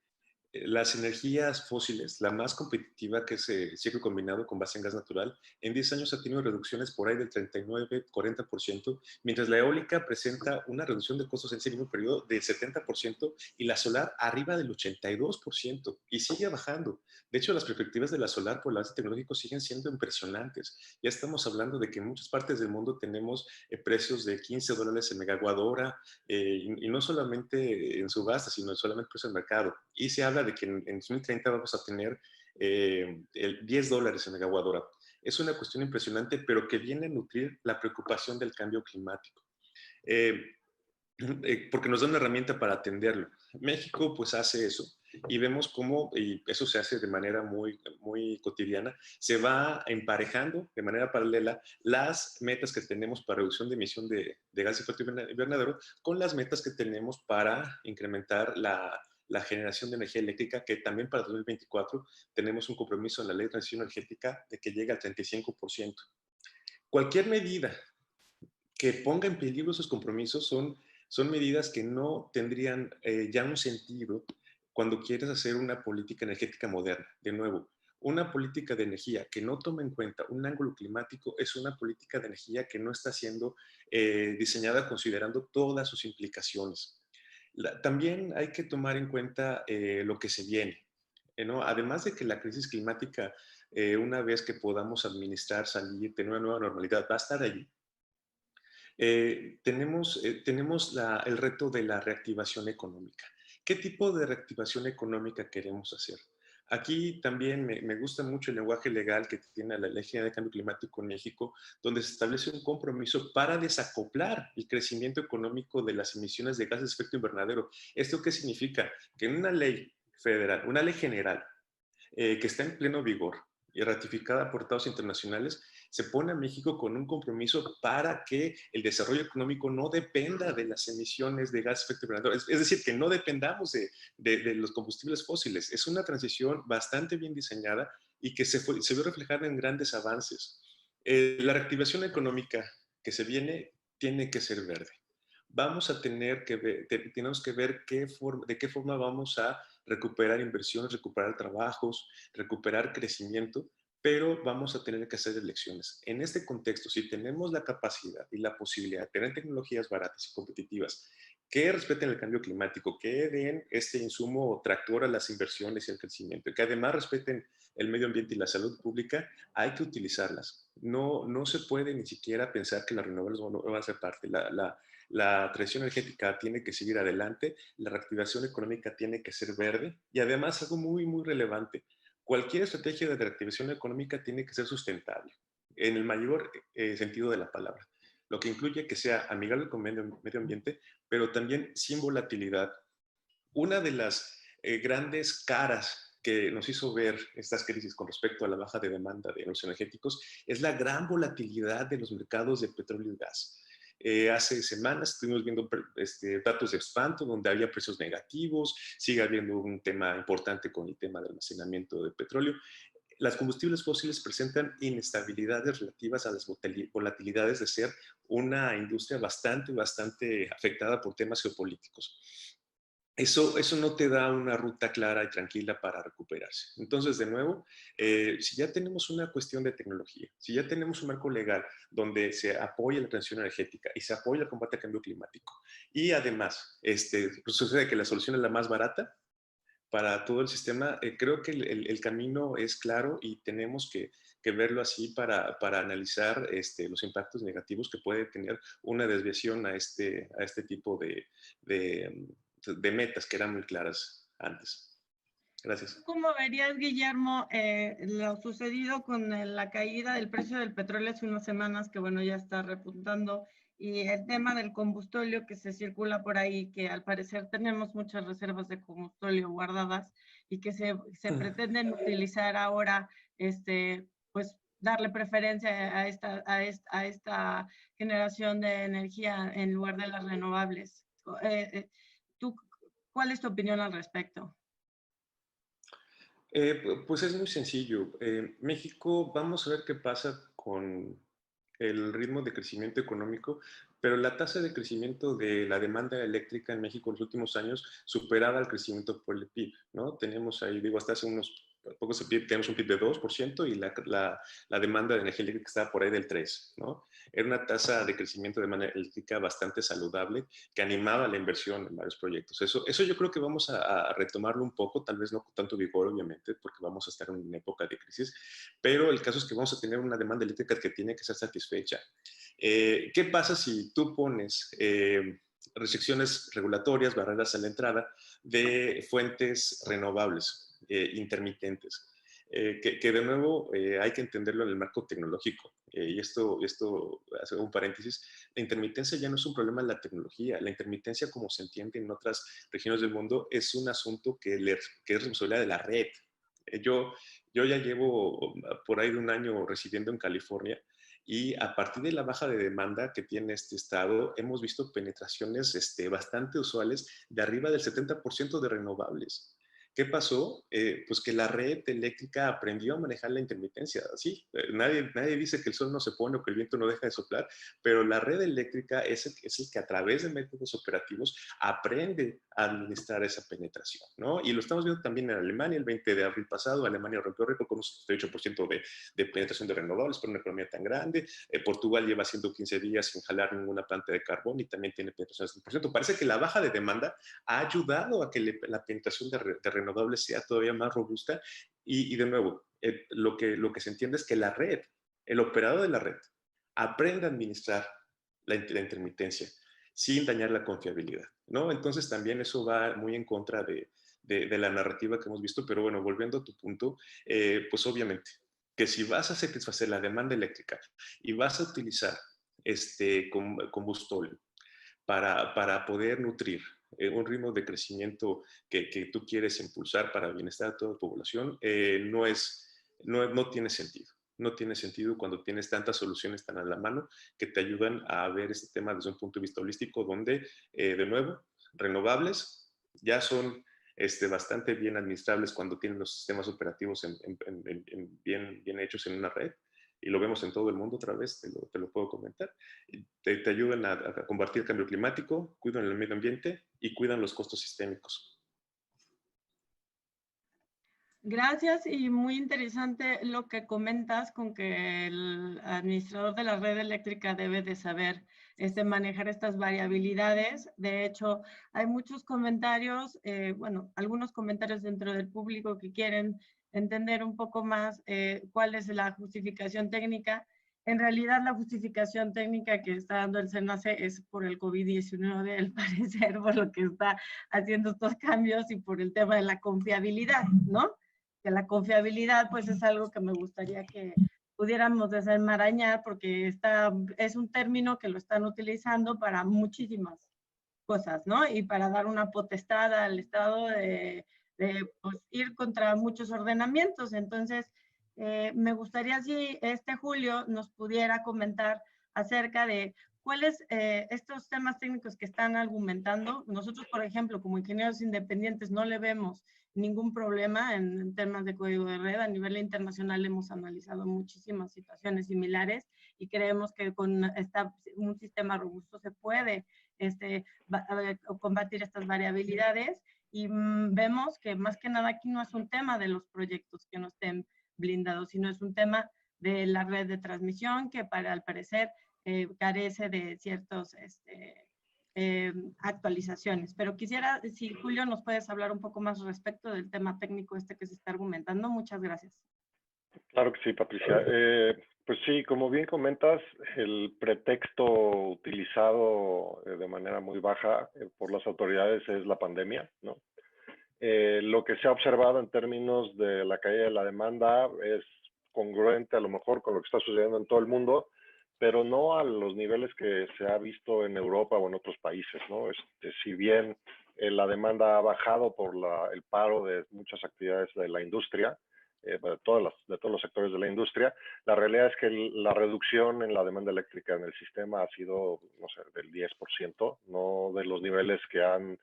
las energías fósiles, la más competitiva, que es el ciclo combinado con base en gas natural, en 10 años ha tenido reducciones por ahí del 39-40%, mientras la eólica presenta una reducción de costos en ese mismo periodo del 70% y la solar arriba del 82% y sigue bajando. De hecho, las perspectivas de la solar por el avance tecnológico siguen siendo impresionantes. Ya estamos hablando de que en muchas partes del mundo tenemos precios de $15 el megawatt hora, y no solamente en subasta, sino solamente precio del mercado. Y se habla de que en 2030 vamos a tener el $10 el megawatt hora. Es una cuestión impresionante, pero que viene a nutrir la preocupación del cambio climático. Porque nos da una herramienta para atenderlo. México pues hace eso y vemos cómo, y eso se hace de manera muy, muy cotidiana, se va emparejando de manera paralela las metas que tenemos para reducción de emisión de gases de efecto invernadero con las metas que tenemos para incrementar la generación de energía eléctrica, que también para 2024 tenemos un compromiso en la Ley de Transición Energética de que llegue al 35%. Cualquier medida que ponga en peligro esos compromisos son medidas que no tendrían ya un sentido cuando quieres hacer una política energética moderna. De nuevo, una política de energía que no toma en cuenta un ángulo climático es una política de energía que no está siendo diseñada considerando todas sus implicaciones. También hay que tomar en cuenta lo que se viene, ¿no? Además de que la crisis climática, una vez que podamos administrar, salir, tener una nueva normalidad, va a estar allí. Tenemos el reto de la reactivación económica. ¿Qué tipo de reactivación económica queremos hacer? Aquí también me gusta mucho el lenguaje legal que tiene la Ley General de Cambio Climático en México, donde se establece un compromiso para desacoplar el crecimiento económico de las emisiones de gases de efecto invernadero. ¿Esto qué significa? Que en una ley federal, una ley general, que está en pleno vigor y ratificada por tratados internacionales, se pone a México con un compromiso para que el desarrollo económico no dependa de las emisiones de gases de efecto invernadero. Es decir, que no dependamos de los combustibles fósiles. Es una transición bastante bien diseñada y que se vio reflejada en grandes avances. La reactivación económica que se viene tiene que ser verde. Vamos a tener que ver, tenemos que ver de qué forma vamos a recuperar inversiones, recuperar trabajos, recuperar crecimiento, pero vamos a tener que hacer elecciones. En este contexto, si tenemos la capacidad y la posibilidad de tener tecnologías baratas y competitivas que respeten el cambio climático, que den este insumo tractor a las inversiones y al crecimiento, y que además respeten el medio ambiente y la salud pública, hay que utilizarlas. No se puede ni siquiera pensar que las renovables no van a ser parte. La transición energética tiene que seguir adelante, la reactivación económica tiene que ser verde, y además algo muy, muy relevante, cualquier estrategia de reactivación económica tiene que ser sustentable, en el mayor sentido de la palabra, lo que incluye que sea amigable con el medio ambiente, pero también sin volatilidad. Una de las grandes caras que nos hizo ver estas crisis con respecto a la baja de demanda de los energéticos es la gran volatilidad de los mercados de petróleo y gas. Hace semanas estuvimos viendo datos de espanto donde había precios negativos, sigue habiendo un tema importante con el tema de almacenamiento de petróleo. Las combustibles fósiles presentan inestabilidades relativas a las volatilidades de ser una industria bastante afectada por temas geopolíticos. Eso no te da una ruta clara y tranquila para recuperarse. Entonces, de nuevo, si ya tenemos una cuestión de tecnología, si ya tenemos un marco legal donde se apoya la transición energética y se apoya el combate al cambio climático, y además sucede que la solución es la más barata para todo el sistema, creo que el camino es claro y tenemos que verlo así para analizar los impactos negativos que puede tener una desviación a este tipo de metas que eran muy claras antes. Gracias. ¿Cómo verías, Guillermo, lo sucedido con la caída del precio del petróleo hace unas semanas, que bueno, ya está repuntando, y el tema del combustóleo que se circula por ahí, que al parecer tenemos muchas reservas de combustóleo guardadas y que se pretenden utilizar ahora, pues darle preferencia a esta generación de energía en lugar de las renovables? ¿Tú, cuál es tu opinión al respecto? Pues es muy sencillo. México, vamos a ver qué pasa con el ritmo de crecimiento económico, pero la tasa de crecimiento de la demanda eléctrica en México en los últimos años superaba el crecimiento por el PIB, ¿no? Tenemos ahí, digo, hasta hace unos pocos tenemos un PIB de 2% y la demanda de energía eléctrica está por ahí del 3%, ¿no? Era una tasa de crecimiento de demanda eléctrica bastante saludable que animaba la inversión en varios proyectos. Eso yo creo que vamos a retomarlo un poco, tal vez no con tanto vigor, obviamente, porque vamos a estar en una época de crisis, pero el caso es que vamos a tener una demanda eléctrica que tiene que ser satisfecha. ¿Qué pasa si tú pones restricciones regulatorias, barreras a la entrada de fuentes renovables, intermitentes? Que de nuevo hay que entenderlo en el marco tecnológico. Y esto hace un paréntesis, la intermitencia ya no es un problema de la tecnología. La intermitencia, como se entiende en otras regiones del mundo, es un asunto que es responsabilidad de la red. Yo ya llevo por ahí de un año residiendo en California y a partir de la baja de demanda que tiene este estado, hemos visto penetraciones bastante usuales de arriba del 70% de renovables. ¿Qué pasó? Pues que la red eléctrica aprendió a manejar la intermitencia. Sí, nadie dice que el sol no se pone o que el viento no deja de soplar, pero la red eléctrica es el que a través de métodos operativos aprende a administrar esa penetración, ¿no? Y lo estamos viendo también en Alemania. El 20 de abril pasado, Alemania rompió récord con un 78% de penetración de renovables para una economía tan grande. Portugal lleva 115 días sin jalar ninguna planta de carbón y también tiene penetración del 100%. Parece que la baja de demanda ha ayudado a que la penetración de renovables sea todavía más robusta y de nuevo, lo que se entiende es que la red, el operador de la red, aprenda a administrar la intermitencia sin dañar la confiabilidad, ¿no? Entonces también eso va muy en contra de la narrativa que hemos visto, pero bueno, volviendo a tu punto, pues obviamente que si vas a satisfacer la demanda eléctrica y vas a utilizar combustóleo para poder nutrir un ritmo de crecimiento que tú quieres impulsar para el bienestar de toda la población, no tiene sentido. No tiene sentido cuando tienes tantas soluciones tan a la mano que te ayudan a ver este tema desde un punto de vista holístico, donde, de nuevo, renovables ya son bastante bien administrables cuando tienen los sistemas operativos bien hechos en una red. Y lo vemos en todo el mundo otra vez, te lo puedo comentar. Te ayudan a combatir el cambio climático, cuidan el medio ambiente y cuidan los costos sistémicos. Gracias, y muy interesante lo que comentas con que el administrador de la red eléctrica debe de saber manejar estas variabilidades. De hecho, hay muchos comentarios, bueno, algunos comentarios dentro del público que quieren entender un poco más cuál es la justificación técnica. En realidad, la justificación técnica que está dando el SENACE es por el COVID-19, al parecer, por lo que está haciendo estos cambios y por el tema de la confiabilidad, ¿no? Que la confiabilidad pues es algo que me gustaría que pudiéramos desenmarañar, porque es un término que lo están utilizando para muchísimas cosas, ¿no? Y para dar una potestad al Estado de pues, ir contra muchos ordenamientos. Entonces, me gustaría si Julio nos pudiera comentar acerca de cuáles estos temas técnicos que están argumentando. Nosotros, por ejemplo, como ingenieros independientes, no le vemos ningún problema en temas de código de red. A nivel internacional hemos analizado muchísimas situaciones similares y creemos que con un sistema robusto se puede combatir estas variabilidades, y vemos que más que nada aquí no es un tema de los proyectos que no estén blindados, sino es un tema de la red de transmisión que al parecer carece de ciertos actualizaciones. Pero quisiera, si Julio nos puedes hablar un poco más respecto del tema técnico que se está argumentando. Muchas gracias. Claro que sí, Patricia. Pues sí, como bien comentas, el pretexto utilizado de manera muy baja por las autoridades es la pandemia, ¿no? Lo que se ha observado en términos de la caída de la demanda es congruente a lo mejor con lo que está sucediendo en todo el mundo, pero no a los niveles que se ha visto en Europa o en otros países, ¿no? Si bien la demanda ha bajado por el paro de muchas actividades de la industria, de todos los sectores de la industria, la realidad es que la reducción en la demanda eléctrica en el sistema ha sido, no sé, del 10%, no de los niveles que han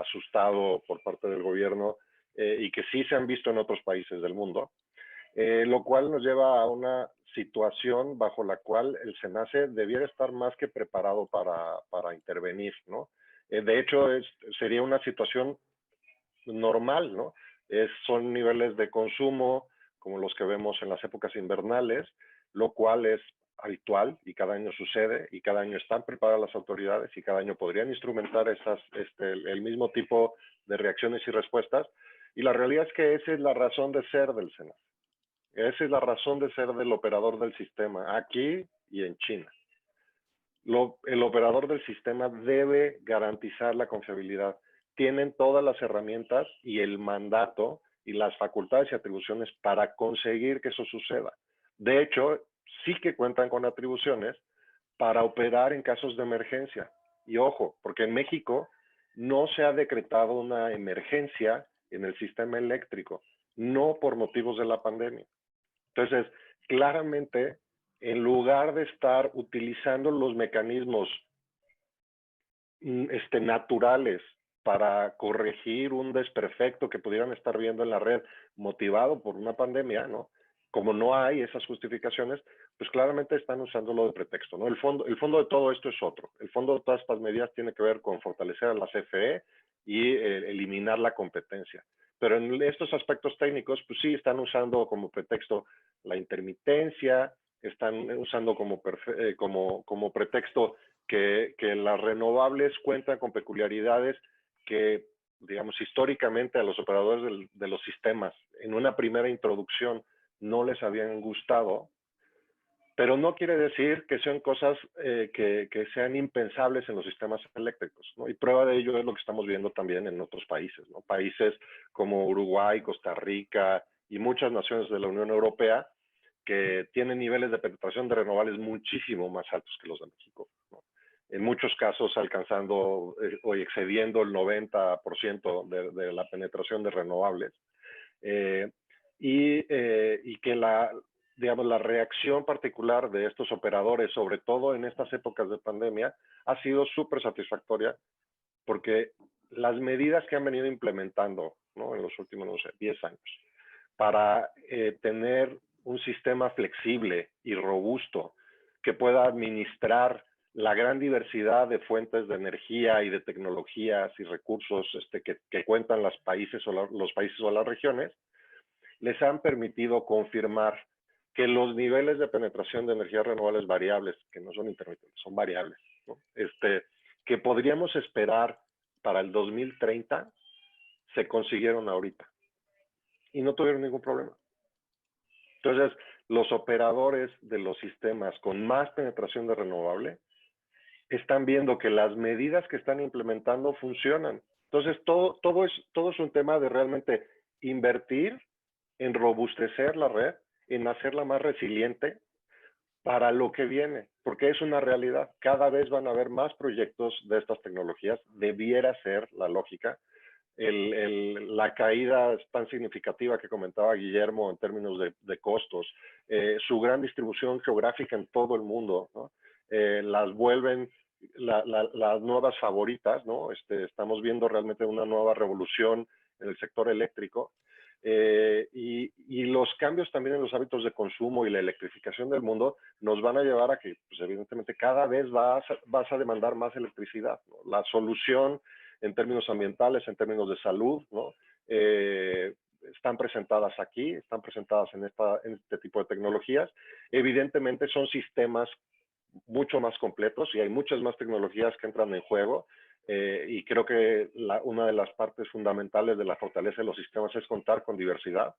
asustado por parte del gobierno y que sí se han visto en otros países del mundo, lo cual nos lleva a una situación bajo la cual el SENACE debiera estar más que preparado para intervenir, ¿no? De hecho, sería una situación normal, ¿no? Son niveles de consumo como los que vemos en las épocas invernales, lo cual es habitual y cada año sucede y cada año están preparadas las autoridades y cada año podrían instrumentar el mismo tipo de reacciones y respuestas. Y la realidad es que esa es la razón de ser del SENACE. Esa es la razón de ser del operador del sistema, aquí y en China. El operador del sistema debe garantizar la confiabilidad. Tienen todas las herramientas y el mandato y las facultades y atribuciones para conseguir que eso suceda. De hecho, sí que cuentan con atribuciones para operar en casos de emergencia. Y ojo, porque en México no se ha decretado una emergencia en el sistema eléctrico, no por motivos de la pandemia. Entonces, claramente, en lugar de estar utilizando los mecanismos naturales para corregir un desperfecto que pudieran estar viendo en la red motivado por una pandemia, ¿no? Como no hay esas justificaciones, pues claramente están usándolo de pretexto, ¿no? El fondo de todo esto es otro. El fondo de todas estas medidas tiene que ver con fortalecer a la CFE y eliminar la competencia. Pero en estos aspectos técnicos, pues sí, están usando como pretexto la intermitencia, están usando como pretexto que las renovables cuentan con peculiaridades que, digamos, históricamente a los operadores de los sistemas en una primera introducción no les habían gustado, pero no quiere decir que sean cosas que sean impensables en los sistemas eléctricos, ¿no? Y prueba de ello es lo que estamos viendo también en otros países, ¿no? Países como Uruguay, Costa Rica y muchas naciones de la Unión Europea que tienen niveles de penetración de renovables muchísimo más altos que los de México, ¿no? En muchos casos alcanzando o excediendo el 90% de la penetración de renovables. Y que la reacción particular de estos operadores, sobre todo en estas épocas de pandemia, ha sido súper satisfactoria porque las medidas que han venido implementando, ¿no? En los últimos, no sé, 10 años, para tener un sistema flexible y robusto que pueda administrar la gran diversidad de fuentes de energía y de tecnologías y recursos que cuentan los países o las regiones, les han permitido confirmar que los niveles de penetración de energías renovables variables, que no son intermitentes, son variables, ¿no? Que podríamos esperar para el 2030, se consiguieron ahorita y no tuvieron ningún problema. Entonces, los operadores de los sistemas con más penetración de renovable están viendo que las medidas que están implementando funcionan. Entonces, todo es un tema de realmente invertir en robustecer la red, en hacerla más resiliente para lo que viene, porque es una realidad. Cada vez van a haber más proyectos de estas tecnologías, debiera ser la lógica. La caída tan significativa que comentaba Guillermo en términos de costos, su gran distribución geográfica en todo el mundo, ¿no? Las vuelven las nuevas favoritas, ¿no? Estamos viendo realmente una nueva revolución en el sector eléctrico. Y los cambios también en los hábitos de consumo y la electrificación del mundo nos van a llevar a que, pues, evidentemente, cada vez vas a demandar más electricidad, ¿no? La solución en términos ambientales, en términos de salud, ¿no? Están presentadas aquí, están presentadas en este tipo de tecnologías. Evidentemente son sistemas mucho más completos y hay muchas más tecnologías que entran en juego. Y creo que una de las partes fundamentales de la fortaleza de los sistemas es contar con diversidad.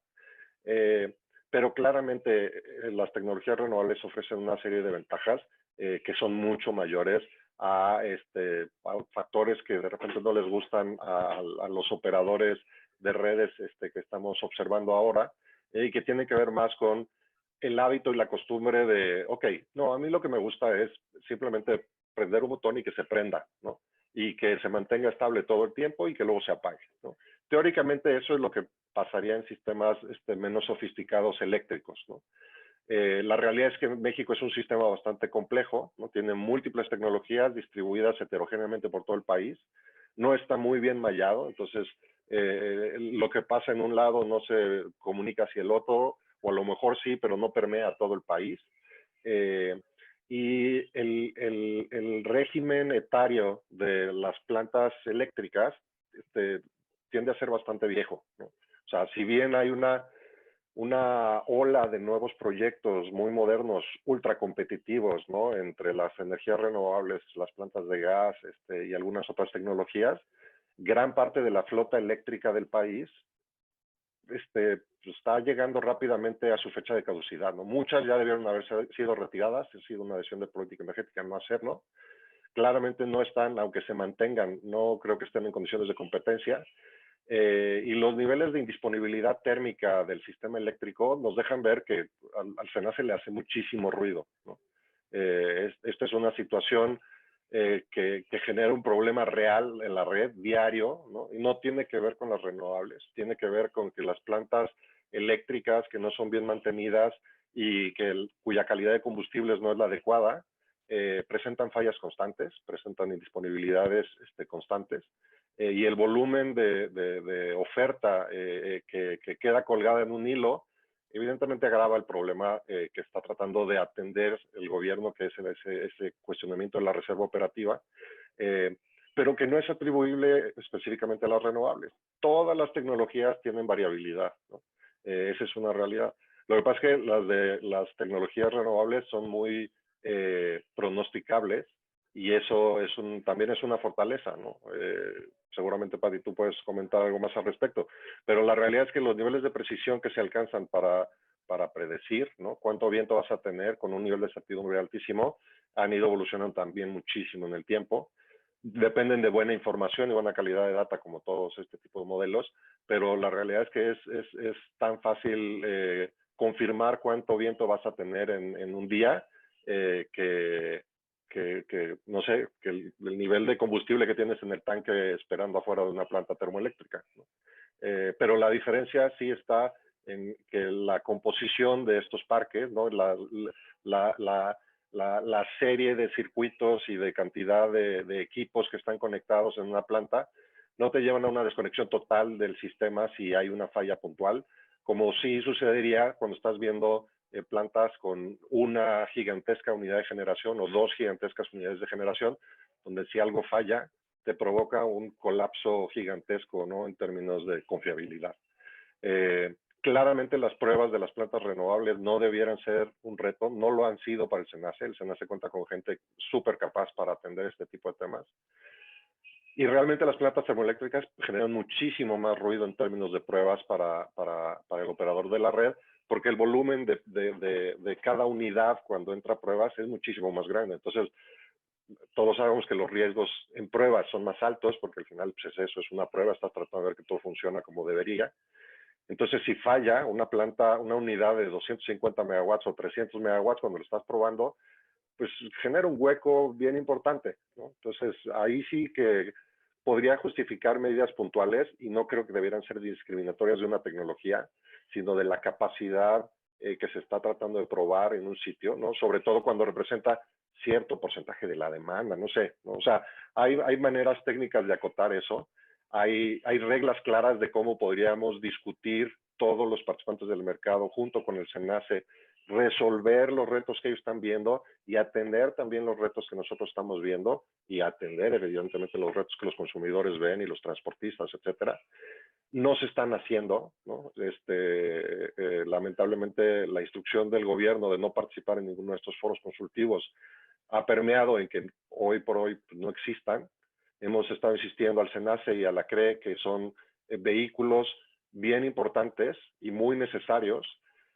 Pero claramente las tecnologías renovables ofrecen una serie de ventajas que son mucho mayores a factores que de repente no les gustan a los operadores de redes que estamos observando ahora, y que tienen que ver más con el hábito y la costumbre de, ok, no, a mí lo que me gusta es simplemente prender un botón y que se prenda, ¿no? Y que se mantenga estable todo el tiempo y que luego se apague, ¿no? Teóricamente eso es lo que pasaría en sistemas menos sofisticados eléctricos, ¿no? La realidad es que México es un sistema bastante complejo, ¿no? Tiene múltiples tecnologías distribuidas heterogéneamente por todo el país, no está muy bien mallado, entonces lo que pasa en un lado no se comunica hacia el otro, o a lo mejor sí, pero no permea a todo el país. Y el régimen etario de las plantas eléctricas tiende a ser bastante viejo, ¿no? O sea, si bien hay una ola de nuevos proyectos muy modernos, ultra competitivos, ¿no? Entre las energías renovables, las plantas de gas y algunas otras tecnologías, gran parte de la flota eléctrica del país está llegando rápidamente a su fecha de caducidad, ¿no? Muchas ya debieron haber sido retiradas, ha sido una decisión de política energética no hacerlo. Claramente no están, aunque se mantengan, no creo que estén en condiciones de competencia. Y los niveles de indisponibilidad térmica del sistema eléctrico nos dejan ver que al SENACE le hace muchísimo ruido, ¿no? Esta es una situación que genera un problema real en la red diario, ¿no? Y no tiene que ver con las renovables, tiene que ver con que las plantas eléctricas que no son bien mantenidas y cuya calidad de combustibles no es la adecuada, presentan fallas constantes, presentan indisponibilidades constantes, y el volumen de oferta que queda colgada en un hilo evidentemente agrava el problema que está tratando de atender el gobierno, que es ese cuestionamiento de la reserva operativa, pero que no es atribuible específicamente a las renovables. Todas las tecnologías tienen variabilidad, ¿no? Esa es una realidad. Lo que pasa es que las tecnologías renovables son muy pronosticables, y eso también es una fortaleza, ¿no? Seguramente, Pati, tú puedes comentar algo más al respecto, pero la realidad es que los niveles de precisión que se alcanzan para predecir, ¿no? Cuánto viento vas a tener con un nivel de certidumbre altísimo, han ido evolucionando también muchísimo en el tiempo. Dependen de buena información y buena calidad de data, como todos este tipo de modelos, pero la realidad es que es tan fácil confirmar cuánto viento vas a tener en un día, que no sé, que el nivel de combustible que tienes en el tanque esperando afuera de una planta termoeléctrica, ¿no? Pero la diferencia sí está en que la composición de estos parques, ¿no? La serie de circuitos y de cantidad de equipos que están conectados en una planta no te llevan a una desconexión total del sistema si hay una falla puntual, como sí sucedería cuando estás viendo plantas con una gigantesca unidad de generación o 2 gigantescas unidades de generación, donde si algo falla, te provoca un colapso gigantesco, ¿no? En términos de confiabilidad. Claramente las pruebas de las plantas renovables no debieran ser un reto, no lo han sido para el SENACE. El SENACE cuenta con gente súper capaz para atender este tipo de temas. Y realmente las plantas termoeléctricas generan muchísimo más ruido en términos de pruebas para el operador de la red, porque el volumen de cada unidad cuando entra a pruebas es muchísimo más grande. Entonces, todos sabemos que los riesgos en pruebas son más altos, porque al final pues eso es una prueba, estás tratando de ver que todo funciona como debería. Entonces, si falla una planta, una unidad de 250 megawatts o 300 megawatts cuando lo estás probando, pues genera un hueco bien importante, ¿no? Entonces, ahí sí que podría justificar medidas puntuales y no creo que debieran ser discriminatorias de una tecnología, sino de la capacidad que se está tratando de probar en un sitio, ¿no? Sobre todo cuando representa cierto porcentaje de la demanda, no sé, ¿no? O sea, hay maneras técnicas de acotar eso. Hay reglas claras de cómo podríamos discutir todos los participantes del mercado junto con el SENACE, resolver los retos que ellos están viendo y atender también los retos que nosotros estamos viendo y atender evidentemente los retos que los consumidores ven y los transportistas, etcétera. No se están haciendo, ¿no? Lamentablemente la instrucción del gobierno de no participar en ninguno de estos foros consultivos ha permeado en que hoy por hoy pues, no existan. Hemos estado insistiendo al SENACE y a la CRE que son vehículos bien importantes y muy necesarios,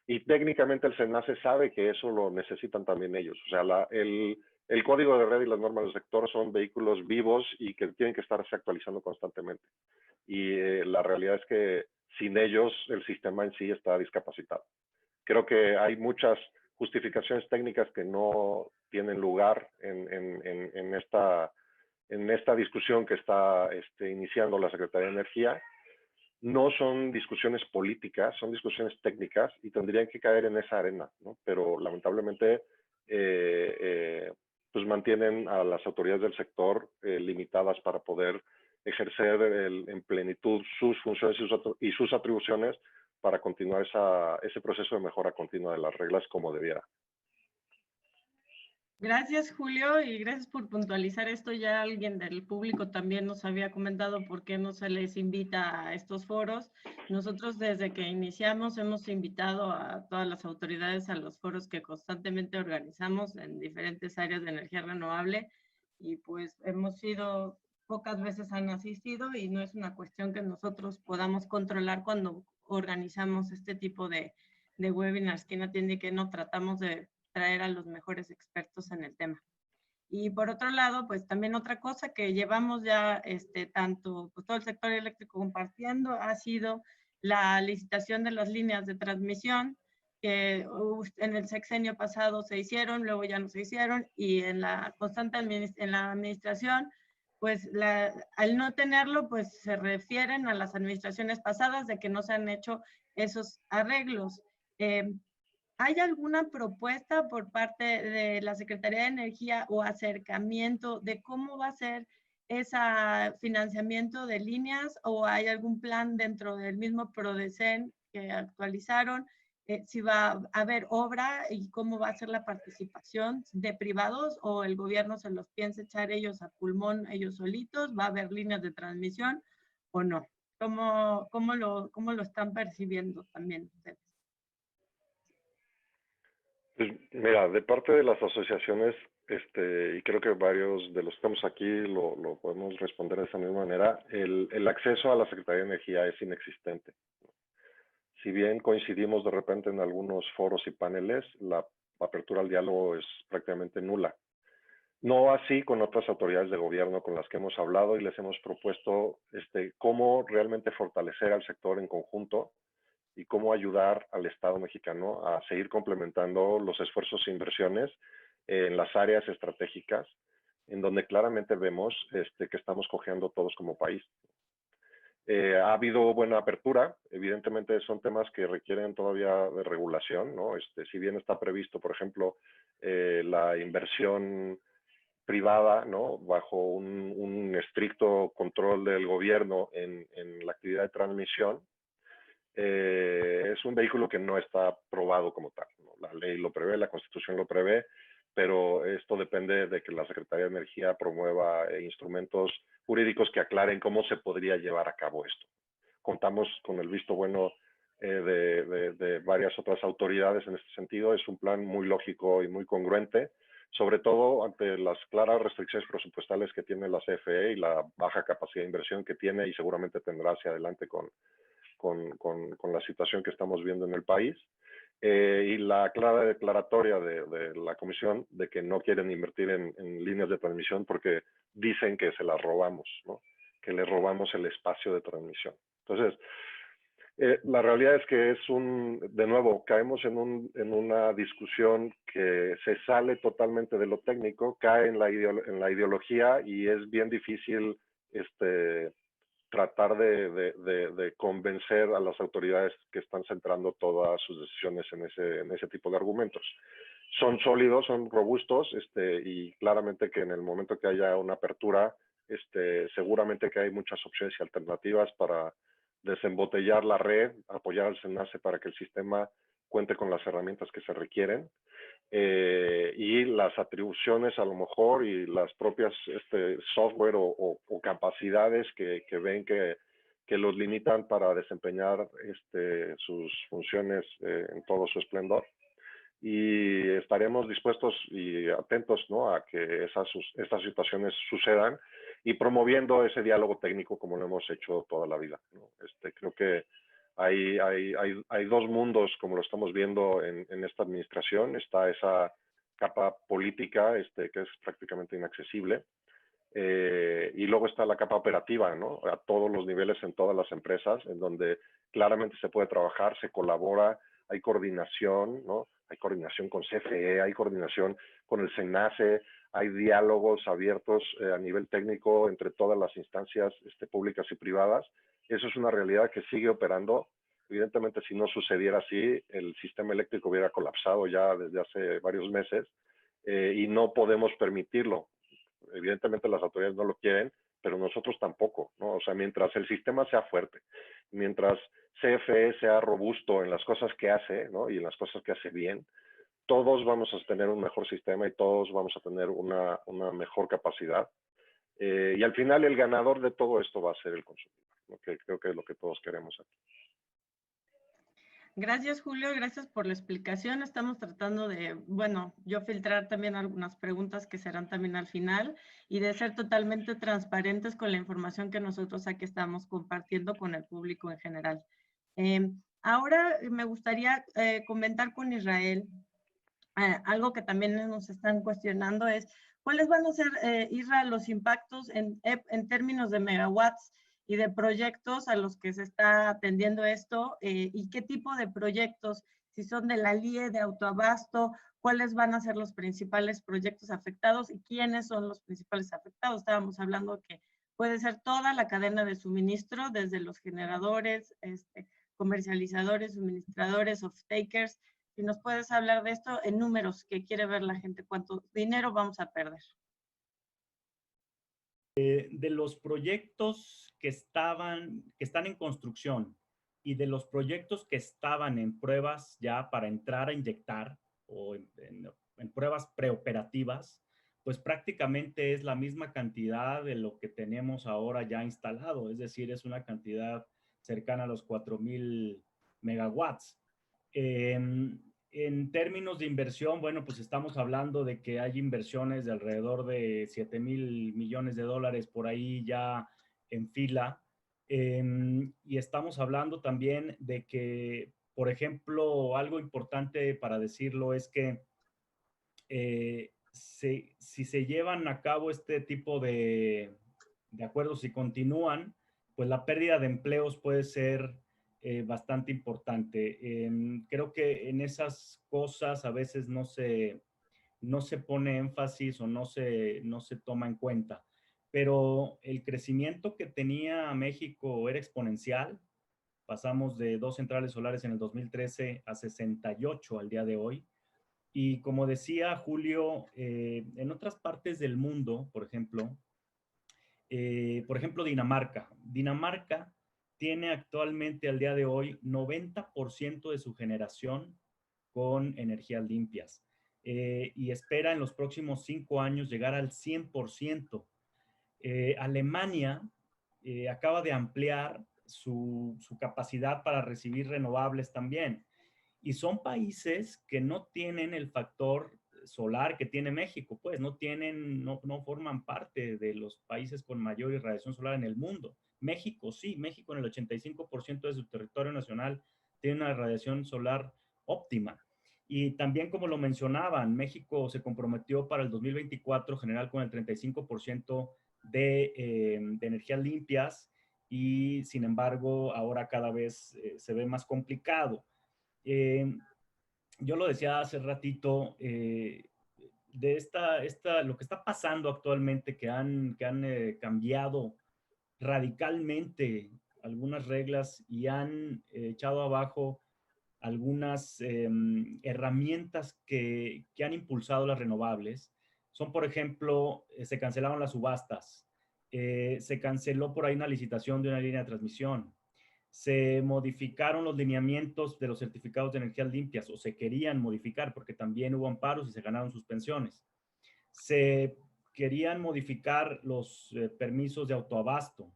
y técnicamente el SENACE sabe que eso lo necesitan también ellos. O sea, el código de red y las normas del sector son vehículos vivos y que tienen que estarse actualizando constantemente. Y la realidad es que sin ellos el sistema en sí está discapacitado. Creo que hay muchas justificaciones técnicas que no tienen lugar en esta discusión que está iniciando la Secretaría de Energía. No son discusiones políticas, son discusiones técnicas y tendrían que caer en esa arena, ¿no? Pero lamentablemente pues mantienen a las autoridades del sector limitadas para poder ejercer en plenitud sus funciones y sus atribuciones para continuar ese proceso de mejora continua de las reglas como debiera. Gracias, Julio, y gracias por puntualizar esto. Ya alguien del público también nos había comentado por qué no se les invita a estos foros. Nosotros desde que iniciamos hemos invitado a todas las autoridades a los foros que constantemente organizamos en diferentes áreas de energía renovable y pues hemos ido, pocas veces han asistido y no es una cuestión que nosotros podamos controlar cuando organizamos este tipo de webinars. Quien atiende y que no tratamos de traer a los mejores expertos en el tema. Y por otro lado, pues también otra cosa que llevamos ya tanto pues, todo el sector eléctrico compartiendo ha sido la licitación de las líneas de transmisión que en el sexenio pasado se hicieron, luego ya no se hicieron y en la constante administración, pues al no tenerlo, pues se refieren a las administraciones pasadas de que no se han hecho esos arreglos. ¿Hay alguna propuesta por parte de la Secretaría de Energía o acercamiento de cómo va a ser ese financiamiento de líneas o hay algún plan dentro del mismo PRODECEN que actualizaron? Si va a haber obra y cómo va a ser la participación de privados o el gobierno se los piensa echar ellos a pulmón, ellos solitos, va a haber líneas de transmisión o no. ¿Cómo lo están percibiendo también ustedes? Pues mira, de parte de las asociaciones, y creo que varios de los que estamos aquí lo podemos responder de esa misma manera, el acceso a la Secretaría de Energía es inexistente. Si bien coincidimos de repente en algunos foros y paneles, la apertura al diálogo es prácticamente nula. No así con otras autoridades de gobierno con las que hemos hablado y les hemos propuesto cómo realmente fortalecer al sector en conjunto y cómo ayudar al Estado mexicano a seguir complementando los esfuerzos e inversiones en las áreas estratégicas, en donde claramente vemos que estamos cojeando todos como país. Ha habido buena apertura, evidentemente son temas que requieren todavía de regulación, ¿no? Si bien está previsto, por ejemplo, la inversión privada, ¿no? Bajo un estricto control del gobierno en la actividad de transmisión, es un vehículo que no está probado como tal, ¿no? la ley lo prevé, la Constitución lo prevé, pero esto depende de que la Secretaría de Energía promueva instrumentos jurídicos que aclaren cómo se podría llevar a cabo esto. Contamos con el visto bueno de varias otras autoridades en este sentido. Es un plan muy lógico y muy congruente, sobre todo ante las claras restricciones presupuestales que tiene la CFE y la baja capacidad de inversión que tiene y seguramente tendrá hacia adelante con la situación que estamos viendo en el país. Y la clara declaratoria de la Comisión de que no quieren invertir en líneas de transmisión porque dicen que se las robamos, ¿no? Que les robamos el espacio de transmisión. Entonces, la realidad es que de nuevo, caemos en una discusión que se sale totalmente de lo técnico, cae en la ideología y es bien difícil tratar de convencer a las autoridades que están centrando todas sus decisiones en ese tipo de argumentos. Son sólidos, son robustos, y claramente que en el momento que haya una apertura, seguramente que hay muchas opciones y alternativas para desembotellar la red, apoyar al SENACE para que el sistema cuente con las herramientas que se requieren, y las atribuciones a lo mejor y las propias software o capacidades que ven que los limitan para desempeñar sus funciones en todo su esplendor. Y estaremos dispuestos y atentos, ¿no?, a que estas situaciones sucedan y promoviendo ese diálogo técnico como lo hemos hecho toda la vida, ¿no? Creo que hay dos mundos, como lo estamos viendo en esta administración. Está esa capa política que es prácticamente inaccesible, y luego está la capa operativa, ¿no?, a todos los niveles en todas las empresas, en donde claramente se puede trabajar, se colabora, hay coordinación, ¿no? Hay coordinación con CFE, hay coordinación con el SENACE, hay diálogos abiertos a nivel técnico entre todas las instancias públicas y privadas. Eso es una realidad que sigue operando. Evidentemente, si no sucediera así, el sistema eléctrico hubiera colapsado ya desde hace varios meses, y no podemos permitirlo. Evidentemente las autoridades no lo quieren, pero nosotros tampoco, ¿no? O sea, mientras el sistema sea fuerte, mientras CFE sea robusto en las cosas que hace, ¿no?, y en las cosas que hace bien, todos vamos a tener un mejor sistema y todos vamos a tener una mejor capacidad. Y al final el ganador de todo esto va a ser el consumidor, ¿no?, que creo que es lo que todos queremos aquí. Gracias, Julio, gracias por la explicación. Estamos tratando de, bueno, yo filtrar también algunas preguntas que serán también al final y de ser totalmente transparentes con la información que nosotros aquí estamos compartiendo con el público en general. Ahora me gustaría comentar con Israel algo que también nos están cuestionando es, ¿cuáles van a ser, Israel, los impactos en términos de megawatts y de proyectos a los que se está atendiendo esto, y qué tipo de proyectos, si son de la LIE, de autoabasto, cuáles van a ser los principales proyectos afectados y quiénes son los principales afectados? Estábamos hablando que puede ser toda la cadena de suministro, desde los generadores, comercializadores, suministradores, off-takers. Si nos puedes hablar de esto en números, que quiere ver la gente, cuánto dinero vamos a perder. De los proyectos que están en construcción y de los proyectos que estaban en pruebas ya para entrar a inyectar o en pruebas preoperativas, pues prácticamente es la misma cantidad de lo que tenemos ahora ya instalado, es decir, es una cantidad cercana a los 4,000 megawatts. En términos de inversión, bueno, pues estamos hablando de que hay inversiones de alrededor de 7,000 millones de dólares por ahí ya en fila. Y estamos hablando también de que, por ejemplo, algo importante para decirlo es que si se llevan a cabo este tipo de acuerdos y continúan, pues la pérdida de empleos puede ser bastante importante. Creo que en esas cosas a veces no se pone énfasis o no se toma en cuenta. Pero el crecimiento que tenía México era exponencial. Pasamos de 2 centrales solares en el 2013 a 68 al día de hoy. Y como decía Julio, en otras partes del mundo, por ejemplo, Dinamarca tiene actualmente al día de hoy 90% de su generación con energías limpias. Y espera en los próximos 5 años llegar al 100%. Alemania acaba de ampliar su capacidad para recibir renovables también. Y son países que no tienen el factor solar que tiene México, pues no forman parte de los países con mayor irradiación solar en el mundo. México sí, México en el 85% de su territorio nacional tiene una radiación solar óptima. Y también, como lo mencionaban, México se comprometió para el 2024 generar con el 35% de energías limpias y, sin embargo, ahora cada vez se ve más complicado. Yo lo decía hace ratito, de lo que está pasando actualmente, que han cambiado radicalmente algunas reglas y han echado abajo algunas herramientas que han impulsado las renovables. Son, por ejemplo, se cancelaron las subastas, se canceló por ahí una licitación de una línea de transmisión, se modificaron los lineamientos de los certificados de energías limpias, o se querían modificar porque también hubo amparos y se ganaron suspensiones. Se querían modificar los permisos de autoabasto.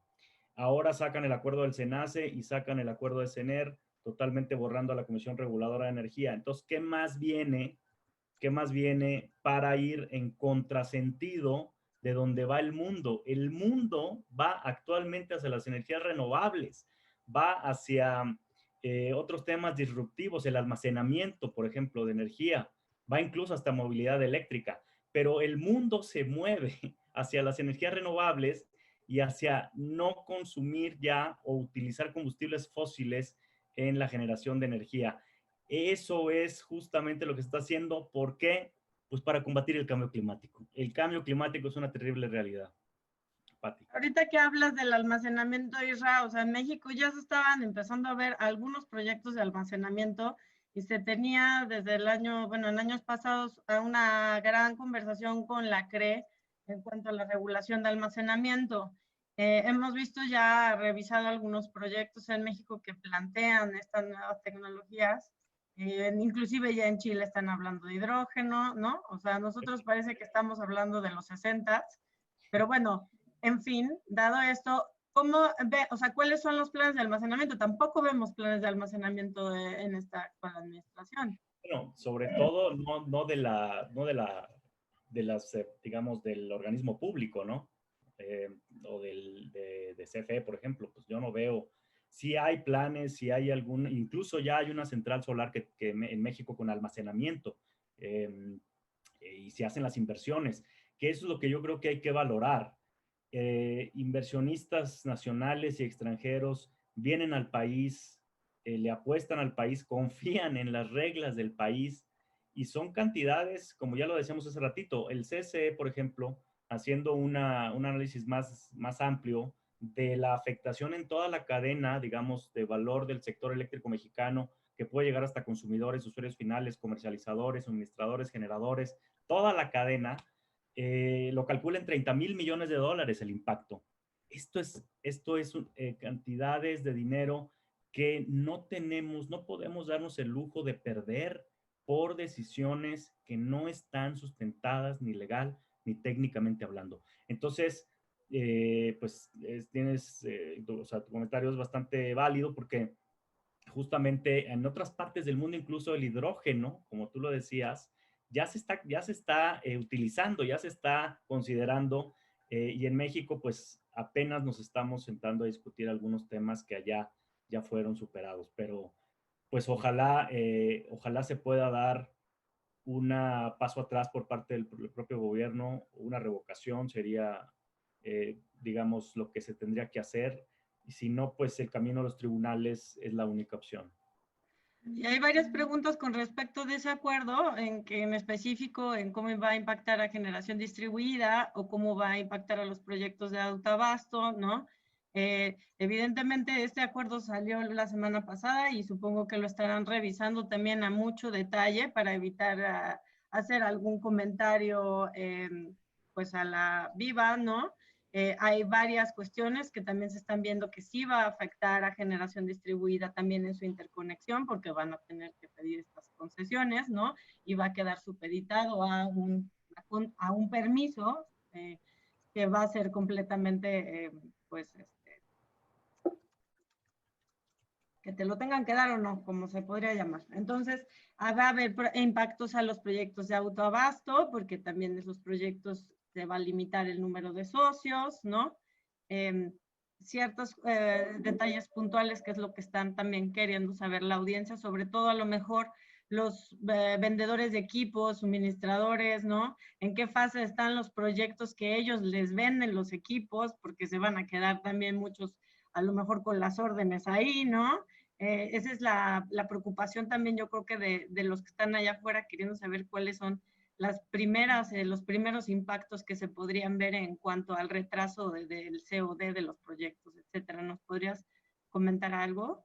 Ahora sacan el acuerdo del SENACE y sacan el acuerdo de CENER, totalmente borrando a la Comisión Reguladora de Energía. Entonces, ¿qué más viene para ir en contrasentido de donde va el mundo? El mundo va actualmente hacia las energías renovables, va hacia otros temas disruptivos, el almacenamiento, por ejemplo, de energía, va incluso hasta movilidad eléctrica, pero el mundo se mueve hacia las energías renovables y hacia no consumir ya o utilizar combustibles fósiles en la generación de energía. Eso es justamente lo que se está haciendo. ¿Por qué? Pues para combatir el cambio climático. El cambio climático es una terrible realidad. Pati. Ahorita que hablas del almacenamiento, Isra, o sea, en México ya se estaban empezando a ver algunos proyectos de almacenamiento y se tenía desde el año, bueno, en años pasados, una gran conversación con la CRE en cuanto a la regulación de almacenamiento. Hemos visto ya, revisado algunos proyectos en México que plantean estas nuevas tecnologías. Inclusive ya en Chile están hablando de hidrógeno, ¿no? O sea, nosotros parece que estamos hablando de los 60s, pero bueno, en fin, dado esto, ¿cómo ve, o sea, cuáles son los planes de almacenamiento? Tampoco vemos planes de almacenamiento en esta actual administración. Bueno, sobre todo no de las, digamos, del organismo público, ¿no? O de CFE, por ejemplo, pues yo no veo. Sí hay planes, sí hay incluso ya hay una central solar que en México con almacenamiento, y se hacen las inversiones, que eso es lo que yo creo que hay que valorar. Inversionistas nacionales y extranjeros vienen al país, le apuestan al país, confían en las reglas del país y son cantidades, como ya lo decíamos hace ratito, el CSE, por ejemplo, haciendo un análisis más amplio de la afectación en toda la cadena, digamos, de valor del sector eléctrico mexicano, que puede llegar hasta consumidores, usuarios finales, comercializadores, suministradores, generadores, toda la cadena, lo calcula en 30,000 millones de dólares el impacto. Esto es cantidades de dinero que no podemos darnos el lujo de perder por decisiones que no están sustentadas ni legal ni técnicamente hablando. Entonces, pues tienes, o sea, tu comentario es bastante válido porque justamente en otras partes del mundo, incluso el hidrógeno, como tú lo decías, ya se está utilizando, ya se está considerando, y en México pues apenas nos estamos sentando a discutir algunos temas que allá ya fueron superados, pero pues ojalá se pueda dar un paso atrás por parte del propio gobierno, una revocación sería, digamos, lo que se tendría que hacer, y si no, pues el camino a los tribunales es la única opción. Y hay varias preguntas con respecto de ese acuerdo, en específico en cómo va a impactar a generación distribuida o cómo va a impactar a los proyectos de autoabasto, ¿no? Evidentemente este acuerdo salió la semana pasada y supongo que lo estarán revisando también a mucho detalle para evitar hacer algún comentario pues a la viva, ¿no? Hay varias cuestiones que también se están viendo que sí va a afectar a generación distribuida también en su interconexión, porque van a tener que pedir estas concesiones, ¿no? Y va a quedar supeditado a un permiso que va a ser completamente, pues, que te lo tengan que dar o no, como se podría llamar. Entonces, va a haber impactos a los proyectos de autoabasto, porque también esos proyectos se va a limitar el número de socios, ¿no? Ciertos detalles puntuales, que es lo que están también queriendo saber la audiencia, sobre todo a lo mejor los vendedores de equipos, suministradores, ¿no? ¿En qué fase están los proyectos que ellos les venden los equipos? Porque se van a quedar también muchos a lo mejor con las órdenes ahí, ¿no? Esa es la preocupación también, yo creo que de los que están allá afuera queriendo saber cuáles son los primeros impactos que se podrían ver en cuanto al retraso del COD de los proyectos, etcétera. ¿Nos podrías comentar algo?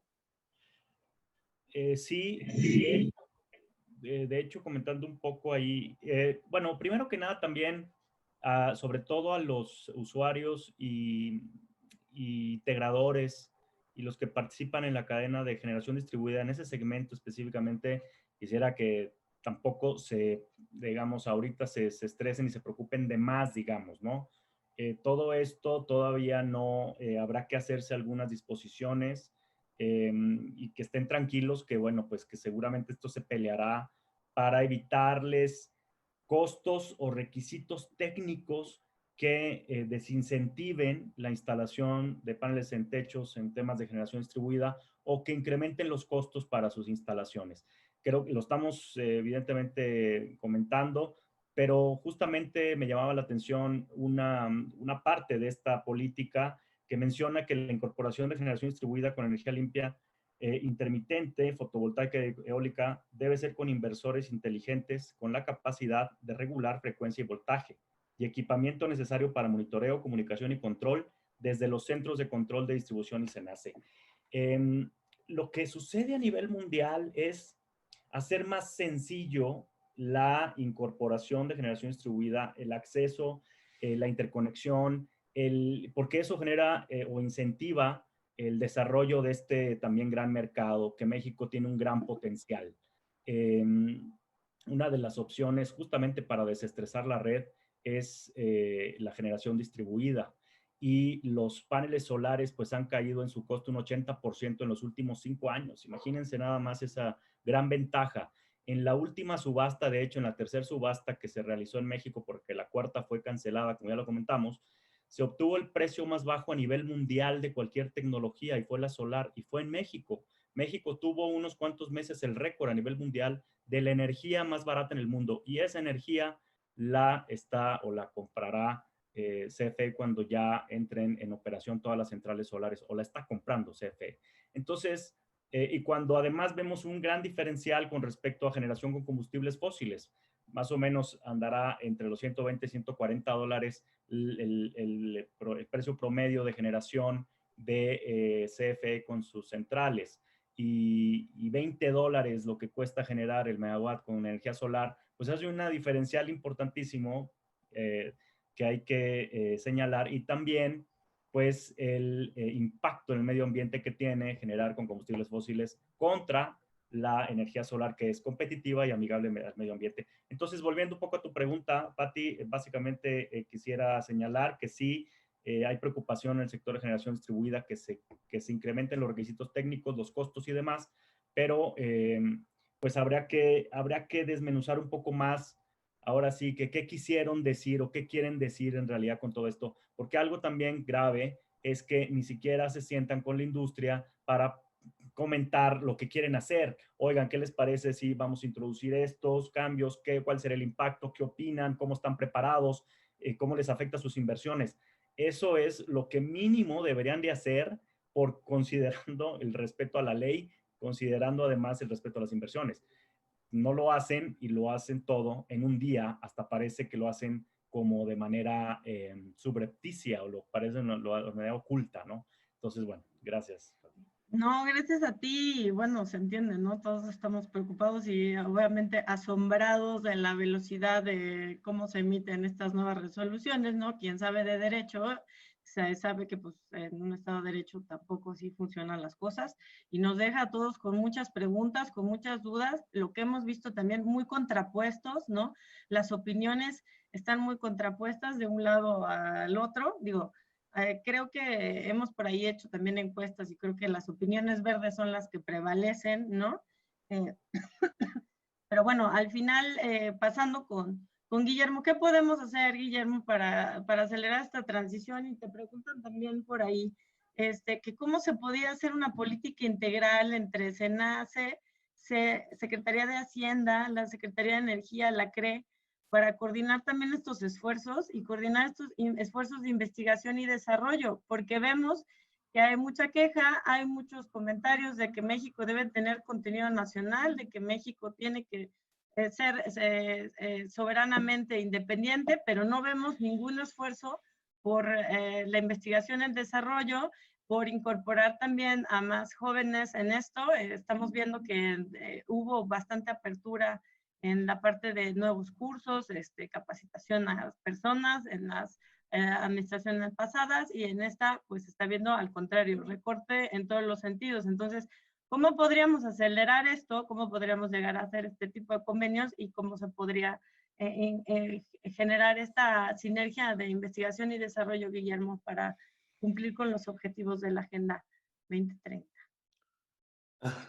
Sí. De hecho, comentando un poco ahí, bueno, primero que nada también, sobre todo a los usuarios y integradores y los que participan en la cadena de generación distribuida, en ese segmento específicamente, quisiera que tampoco digamos, ahorita se estresen y se preocupen de más, digamos, ¿no? Todo esto todavía no, habrá que hacerse algunas disposiciones y que estén tranquilos que, bueno, pues que seguramente esto se peleará para evitarles costos o requisitos técnicos que desincentiven la instalación de paneles en techos en temas de generación distribuida o que incrementen los costos para sus instalaciones. Creo que lo estamos evidentemente comentando, pero justamente me llamaba la atención una parte de esta política que menciona que la incorporación de generación distribuida con energía limpia intermitente, fotovoltaica y eólica debe ser con inversores inteligentes con la capacidad de regular frecuencia y voltaje y equipamiento necesario para monitoreo, comunicación y control desde los centros de control de distribución y SENACE. Lo que sucede a nivel mundial es hacer más sencillo la incorporación de generación distribuida, el acceso, la interconexión, porque eso genera o incentiva el desarrollo de este también gran mercado, que México tiene un gran potencial. Una de las opciones justamente para desestresar la red es la generación distribuida y los paneles solares pues han caído en su costo un 80% en los últimos 5 años. Imagínense nada más esa gran ventaja. En la última subasta, de hecho, en la tercera subasta que se realizó en México, porque la cuarta fue cancelada, como ya lo comentamos, se obtuvo el precio más bajo a nivel mundial de cualquier tecnología y fue la solar y fue en México. México tuvo unos cuantos meses el récord a nivel mundial de la energía más barata en el mundo y esa energía la comprará CFE cuando ya entren en operación todas las centrales solares o la está comprando CFE. Entonces, y cuando además vemos un gran diferencial con respecto a generación con combustibles fósiles, más o menos andará entre los 120 y 140 dólares el precio promedio de generación de CFE con sus centrales y 20 dólares lo que cuesta generar el megawatt con energía solar, pues hace una diferencial importantísimo que hay que señalar y también pues el impacto en el medio ambiente que tiene generar con combustibles fósiles contra la energía solar que es competitiva y amigable al medio ambiente. Entonces, volviendo un poco a tu pregunta, Pati, básicamente quisiera señalar que sí hay preocupación en el sector de generación distribuida que se incrementen los requisitos técnicos, los costos y demás, pero pues habría que desmenuzar un poco más ahora sí que qué quisieron decir o qué quieren decir en realidad con todo esto, porque algo también grave es que ni siquiera se sientan con la industria para comentar lo que quieren hacer. Oigan, ¿qué les parece si vamos a introducir estos cambios? ¿Cuál será el impacto? ¿Qué opinan? ¿Cómo están preparados? ¿Cómo les afecta sus inversiones? Eso es lo que mínimo deberían de hacer por considerando el respeto a la ley, considerando además el respeto a las inversiones. No lo hacen y lo hacen todo en un día, hasta parece que lo hacen como de manera subrepticia o lo parece de manera oculta, ¿no? Entonces, bueno, gracias. No, gracias a ti. Y bueno, se entiende, ¿no? Todos estamos preocupados y obviamente asombrados de la velocidad de cómo se emiten estas nuevas resoluciones, ¿no? Quien sabe de derecho sabe que pues en un Estado de Derecho tampoco así funcionan las cosas y nos deja a todos con muchas preguntas, con muchas dudas, lo que hemos visto también muy contrapuestos, ¿no? Las opiniones están muy contrapuestas de un lado al otro, digo, creo que hemos por ahí hecho también encuestas y creo que las opiniones verdes son las que prevalecen, ¿no? Eh, pero bueno, al final, pasando con Guillermo, ¿qué podemos hacer, Guillermo, para acelerar esta transición? Y te preguntan también por ahí, que cómo se podía hacer una política integral entre SENACE, Secretaría de Hacienda, la Secretaría de Energía, la CRE, para coordinar también estos esfuerzos y coordinar estos esfuerzos de investigación y desarrollo, porque vemos que hay mucha queja, hay muchos comentarios de que México debe tener contenido nacional, de que México tiene que ser soberanamente independiente, pero no vemos ningún esfuerzo por la investigación y el desarrollo, por incorporar también a más jóvenes en esto. Estamos viendo que hubo bastante apertura en la parte de nuevos cursos, capacitación a las personas, en las administraciones pasadas, y en esta pues está viendo al contrario, recorte en todos los sentidos. Entonces, ¿cómo podríamos acelerar esto? ¿Cómo podríamos llegar a hacer este tipo de convenios? ¿Y cómo se podría generar esta sinergia de investigación y desarrollo, Guillermo, para cumplir con los objetivos de la Agenda 2030?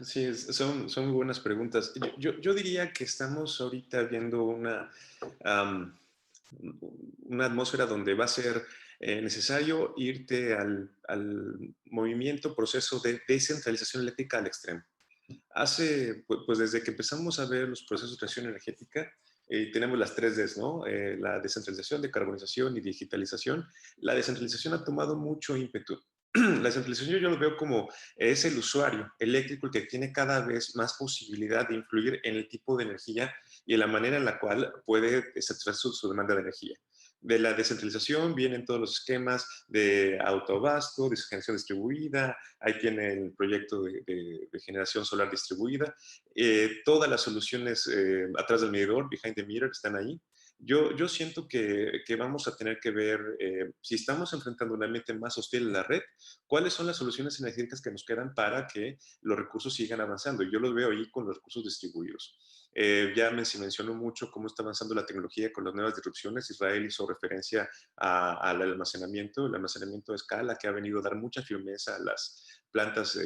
Sí, son muy buenas preguntas. Yo diría que estamos ahorita viendo am, una atmósfera donde va a ser necesario irte al movimiento, proceso de descentralización eléctrica al extremo. Pues desde que empezamos a ver los procesos de transición energética, tenemos las 3Ds, ¿no? La descentralización, decarbonización y digitalización. La descentralización ha tomado mucho ímpetu. La descentralización yo lo veo como es el usuario eléctrico el que tiene cada vez más posibilidad de influir en el tipo de energía y en la manera en la cual puede satisfacer su demanda de energía. De la descentralización vienen todos los esquemas de autoabasto, de generación distribuida, ahí tiene el proyecto de generación solar distribuida, todas las soluciones atrás del medidor, behind the meter, están ahí. Yo siento que vamos a tener que ver, si estamos enfrentando un ambiente más hostil en la red, cuáles son las soluciones energéticas que nos quedan para que los recursos sigan avanzando. Yo los veo ahí con los recursos distribuidos. Se mencionó mucho cómo está avanzando la tecnología con las nuevas disrupciones. Israel hizo referencia al almacenamiento, el almacenamiento de escala, que ha venido a dar mucha firmeza a las plantas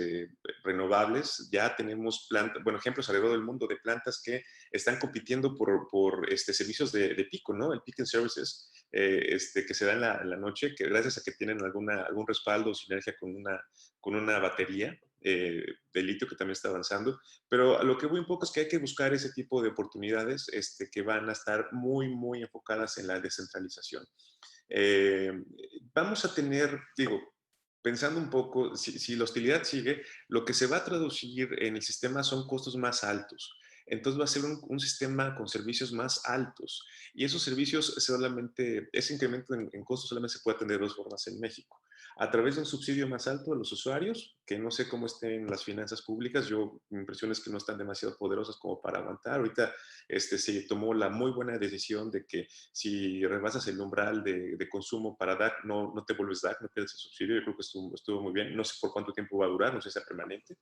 renovables. Ya tenemos ejemplos alrededor del mundo de plantas que están compitiendo por servicios de pico, ¿no? El peak and services, que se da en la noche, que gracias a que tienen algún respaldo o sinergia con una batería de litio que también está avanzando. Pero a lo que voy un poco es que hay que buscar ese tipo de oportunidades que van a estar muy, muy enfocadas en la descentralización. Vamos a tener, digo, pensando un poco, si la hostilidad sigue, lo que se va a traducir en el sistema son costos más altos. Entonces va a ser un sistema con servicios más altos. Y esos servicios solamente, ese incremento en costos solamente se puede atender de dos formas en México. A través de un subsidio más alto a los usuarios, que no sé cómo estén las finanzas públicas, mi impresión es que no están demasiado poderosas como para aguantar. Ahorita se tomó la muy buena decisión de que si rebasas el umbral de consumo para DAC, no te vuelves DAC, no pierdes el subsidio. Yo creo que estuvo muy bien. No sé por cuánto tiempo va a durar, no sé si es permanente.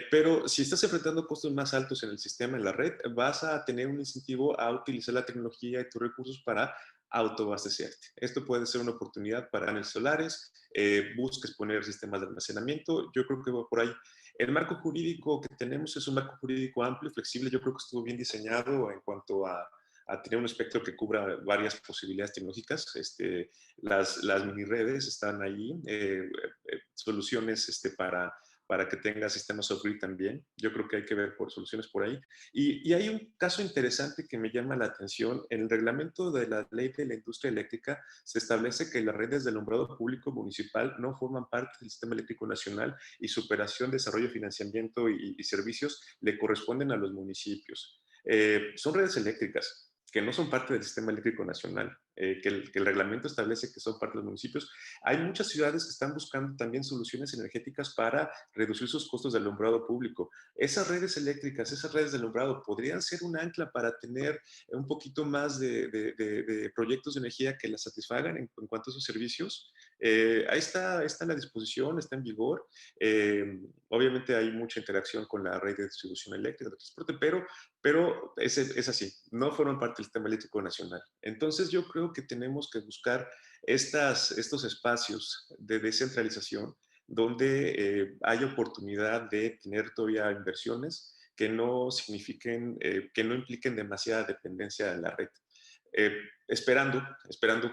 Pero si estás enfrentando costos más altos en el sistema, en la red, vas a tener un incentivo a utilizar la tecnología y tus recursos para autoabastecerte. Esto puede ser una oportunidad para paneles solares, busques poner sistemas de almacenamiento. Yo creo que va por ahí. El marco jurídico que tenemos es un marco jurídico amplio, flexible. Yo creo que estuvo bien diseñado en cuanto a tener un espectro que cubra varias posibilidades tecnológicas. Las mini redes están ahí, soluciones para que tenga sistemas off-grid también. Yo creo que hay que ver soluciones por ahí. Y hay un caso interesante que me llama la atención. En el reglamento de la Ley de la Industria Eléctrica se establece que las redes de alumbrado público municipal no forman parte del Sistema Eléctrico Nacional y su operación, desarrollo, financiamiento y servicios le corresponden a los municipios. Son redes eléctricas. que no son parte del sistema eléctrico nacional, que el reglamento establece que son parte de los municipios. Hay muchas ciudades que están buscando también soluciones energéticas para reducir sus costos de alumbrado público. Esas redes eléctricas, esas redes de alumbrado podrían ser un ancla para tener un poquito más de proyectos de energía que las satisfagan en cuanto a sus servicios. Ahí está en la disposición, está en vigor. Obviamente hay mucha interacción con la red de distribución eléctrica, de transporte, pero es así, no fueron parte del sistema eléctrico nacional. Entonces yo creo que tenemos que buscar estos espacios de descentralización donde hay oportunidad de tener todavía inversiones que no signifiquen, que no impliquen demasiada dependencia de la red. Esperando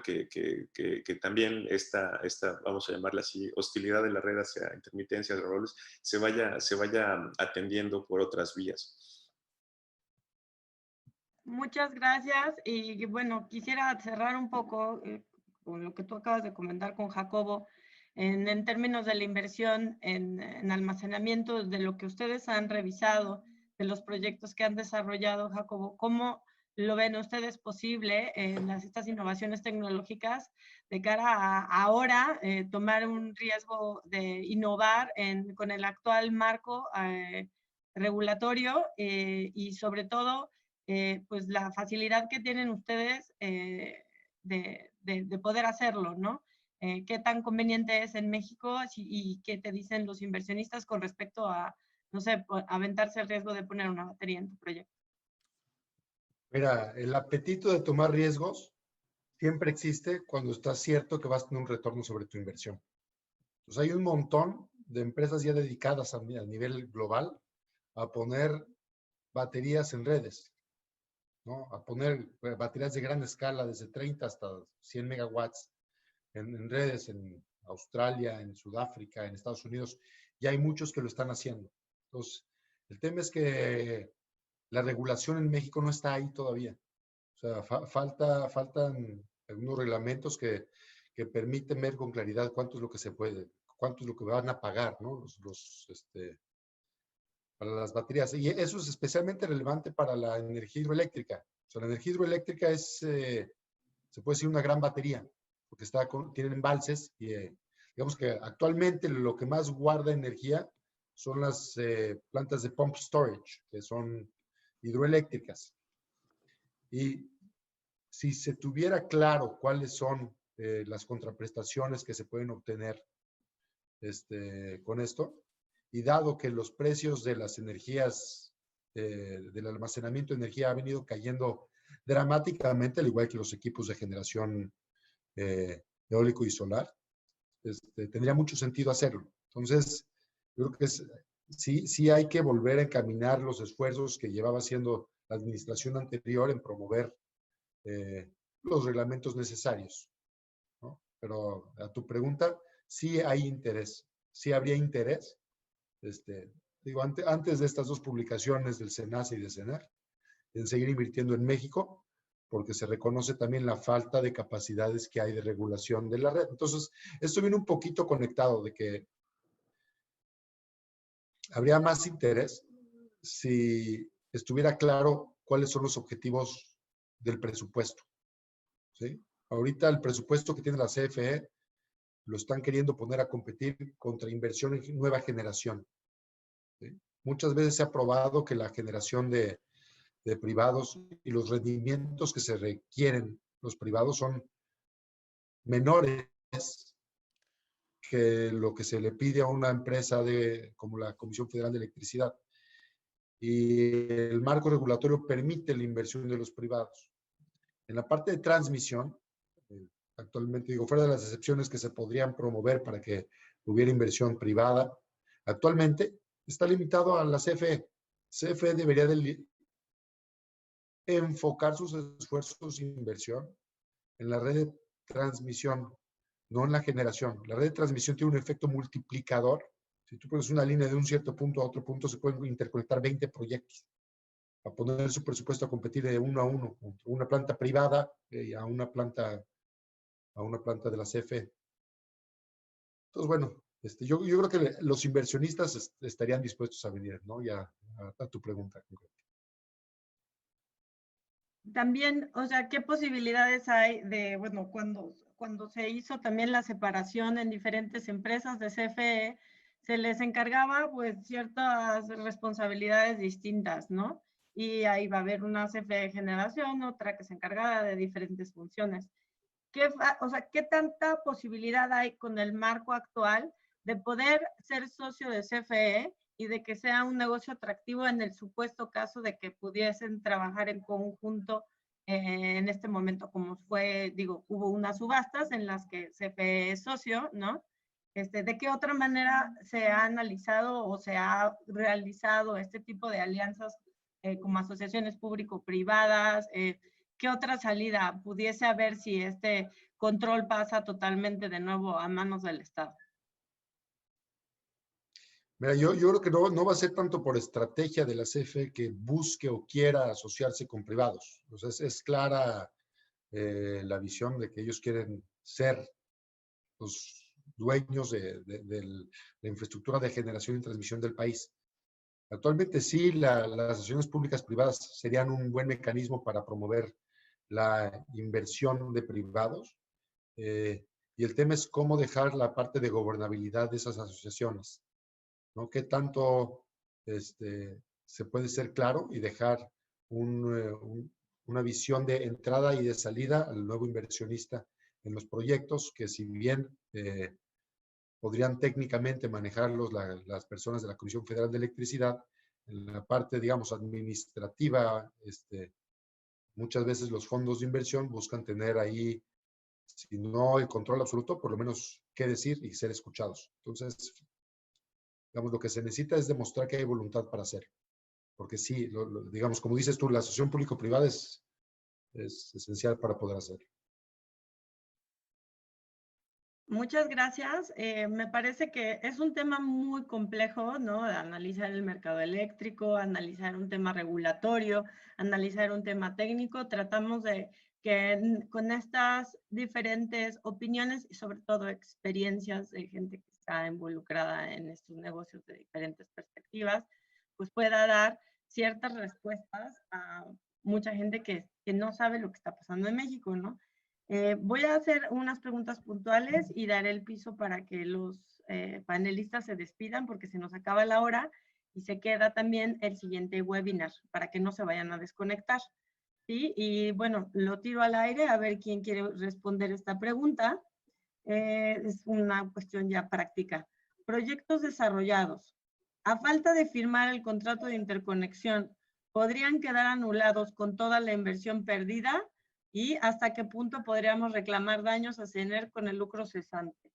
que también esta, vamos a llamarla así, hostilidad de la red hacia intermitencia de roles se vaya atendiendo por otras vías. Muchas gracias. Y bueno, quisiera cerrar un poco con lo que tú acabas de comentar con Jacobo, en términos de la inversión en almacenamiento, de lo que ustedes han revisado, de los proyectos que han desarrollado, Jacobo. ¿Cómo lo ven ustedes posible en estas innovaciones tecnológicas de cara a ahora tomar un riesgo de innovar con el actual marco regulatorio y sobre todo pues la facilidad que tienen ustedes de poder hacerlo, ¿no? ¿Qué tan conveniente es en México y qué te dicen los inversionistas con respecto a, no sé, aventarse el riesgo de poner una batería en tu proyecto? Mira, el apetito de tomar riesgos siempre existe cuando estás cierto que vas a tener un retorno sobre tu inversión. Entonces hay un montón de empresas ya dedicadas a nivel global a poner baterías en redes, ¿no? A poner baterías de gran escala, desde 30 hasta 100 megawatts en redes, en Australia, en Sudáfrica, en Estados Unidos, y hay muchos que lo están haciendo. Entonces, el tema es que la regulación en México no está ahí todavía. O sea, faltan algunos reglamentos que permiten ver con claridad cuánto es lo que se puede, cuánto es lo que van a pagar, ¿no? Para las baterías. Y eso es especialmente relevante para la energía hidroeléctrica. O sea, la energía hidroeléctrica es, se puede decir, una gran batería, porque tienen embalses y digamos que actualmente lo que más guarda energía son las plantas de pump storage, que son hidroeléctricas. Y si se tuviera claro cuáles son las contraprestaciones que se pueden obtener con esto, y dado que los precios de las energías, del almacenamiento de energía ha venido cayendo dramáticamente, al igual que los equipos de generación eólico y solar, tendría mucho sentido hacerlo. Entonces, yo creo que sí hay que volver a encaminar los esfuerzos que llevaba haciendo la administración anterior en promover los reglamentos necesarios, ¿no? Pero a tu pregunta, sí hay interés, sí habría interés. Digo, antes de estas dos publicaciones del SENACE y de CENER, en seguir invirtiendo en México, porque se reconoce también la falta de capacidades que hay de regulación de la red. Entonces, esto viene un poquito conectado de que habría más interés si estuviera claro cuáles son los objetivos del presupuesto, ¿sí? Ahorita el presupuesto que tiene la CFE lo están queriendo poner a competir contra inversión en nueva generación, ¿sí? Muchas veces se ha probado que la generación de privados y los rendimientos que se requieren los privados son menores que lo que se le pide a una empresa como la Comisión Federal de Electricidad. Y el marco regulatorio permite la inversión de los privados. En la parte de transmisión, actualmente, digo, fuera de las excepciones que se podrían promover para que hubiera inversión privada, actualmente está limitado a la CFE. CFE debería enfocar sus esfuerzos de inversión en la red de transmisión, no en la generación. La red de transmisión tiene un efecto multiplicador. Si tú pones una línea de un cierto punto a otro punto, se pueden interconectar 20 proyectos a poner su presupuesto a competir de uno a uno, una planta privada a una planta de la CFE. Entonces, bueno, yo creo que los inversionistas estarían dispuestos a venir, ¿no? Ya a tu pregunta. también, o sea, ¿qué posibilidades hay de, bueno, cuando se hizo también la separación en diferentes empresas de CFE, se les encargaba pues ciertas responsabilidades distintas, ¿no? Y ahí va a haber una CFE de generación, otra que se encargaba de diferentes funciones. O sea, ¿qué tanta posibilidad hay con el marco actual de poder ser socio de CFE y de que sea un negocio atractivo en el supuesto caso de que pudiesen trabajar en conjunto en este momento, como fue, digo, hubo unas subastas en las que CFE es socio, ¿no? ¿De qué otra manera se ha analizado o se ha realizado este tipo de alianzas como asociaciones público-privadas? ¿Qué otra salida pudiese haber si este control pasa totalmente de nuevo a manos del Estado? Mira, yo creo que no va a ser tanto por estrategia de la CFE que busque o quiera asociarse con privados. O sea, es clara la visión de que ellos quieren ser los dueños de la infraestructura de generación y transmisión del país. Actualmente sí, las asociaciones públicas privadas serían un buen mecanismo para promover la inversión de privados. Y el tema es cómo dejar la parte de gobernabilidad de esas asociaciones, ¿no? ¿Qué tanto se puede ser claro y dejar una visión de entrada y de salida al nuevo inversionista en los proyectos que, si bien podrían técnicamente manejarlos las personas de la Comisión Federal de Electricidad, en la parte, digamos, administrativa, muchas veces los fondos de inversión buscan tener ahí, si no el control absoluto, por lo menos qué decir y ser escuchados. Entonces, digamos, lo que se necesita es demostrar que hay voluntad para hacerlo. Porque sí, digamos, como dices tú, la asociación público-privada es esencial para poder hacerlo. Muchas gracias. Me parece que es un tema muy complejo, ¿no? Analizar el mercado eléctrico, analizar un tema regulatorio, analizar un tema técnico. Tratamos de que con estas diferentes opiniones y sobre todo experiencias de gente que está involucrada en estos negocios de diferentes perspectivas, pues pueda dar ciertas respuestas a mucha gente que no sabe lo que está pasando en México, ¿no? Voy a hacer unas preguntas puntuales y daré el piso para que los panelistas se despidan porque se nos acaba la hora y se queda también el siguiente webinar para que no se vayan a desconectar. ¿Sí? Y bueno, lo tiro al aire a ver quién quiere responder esta pregunta. Es una cuestión ya práctica. Proyectos desarrollados. A falta de firmar el contrato de interconexión, ¿podrían quedar anulados con toda la inversión perdida? ¿Y hasta qué punto podríamos reclamar daños a CENER con el lucro cesante?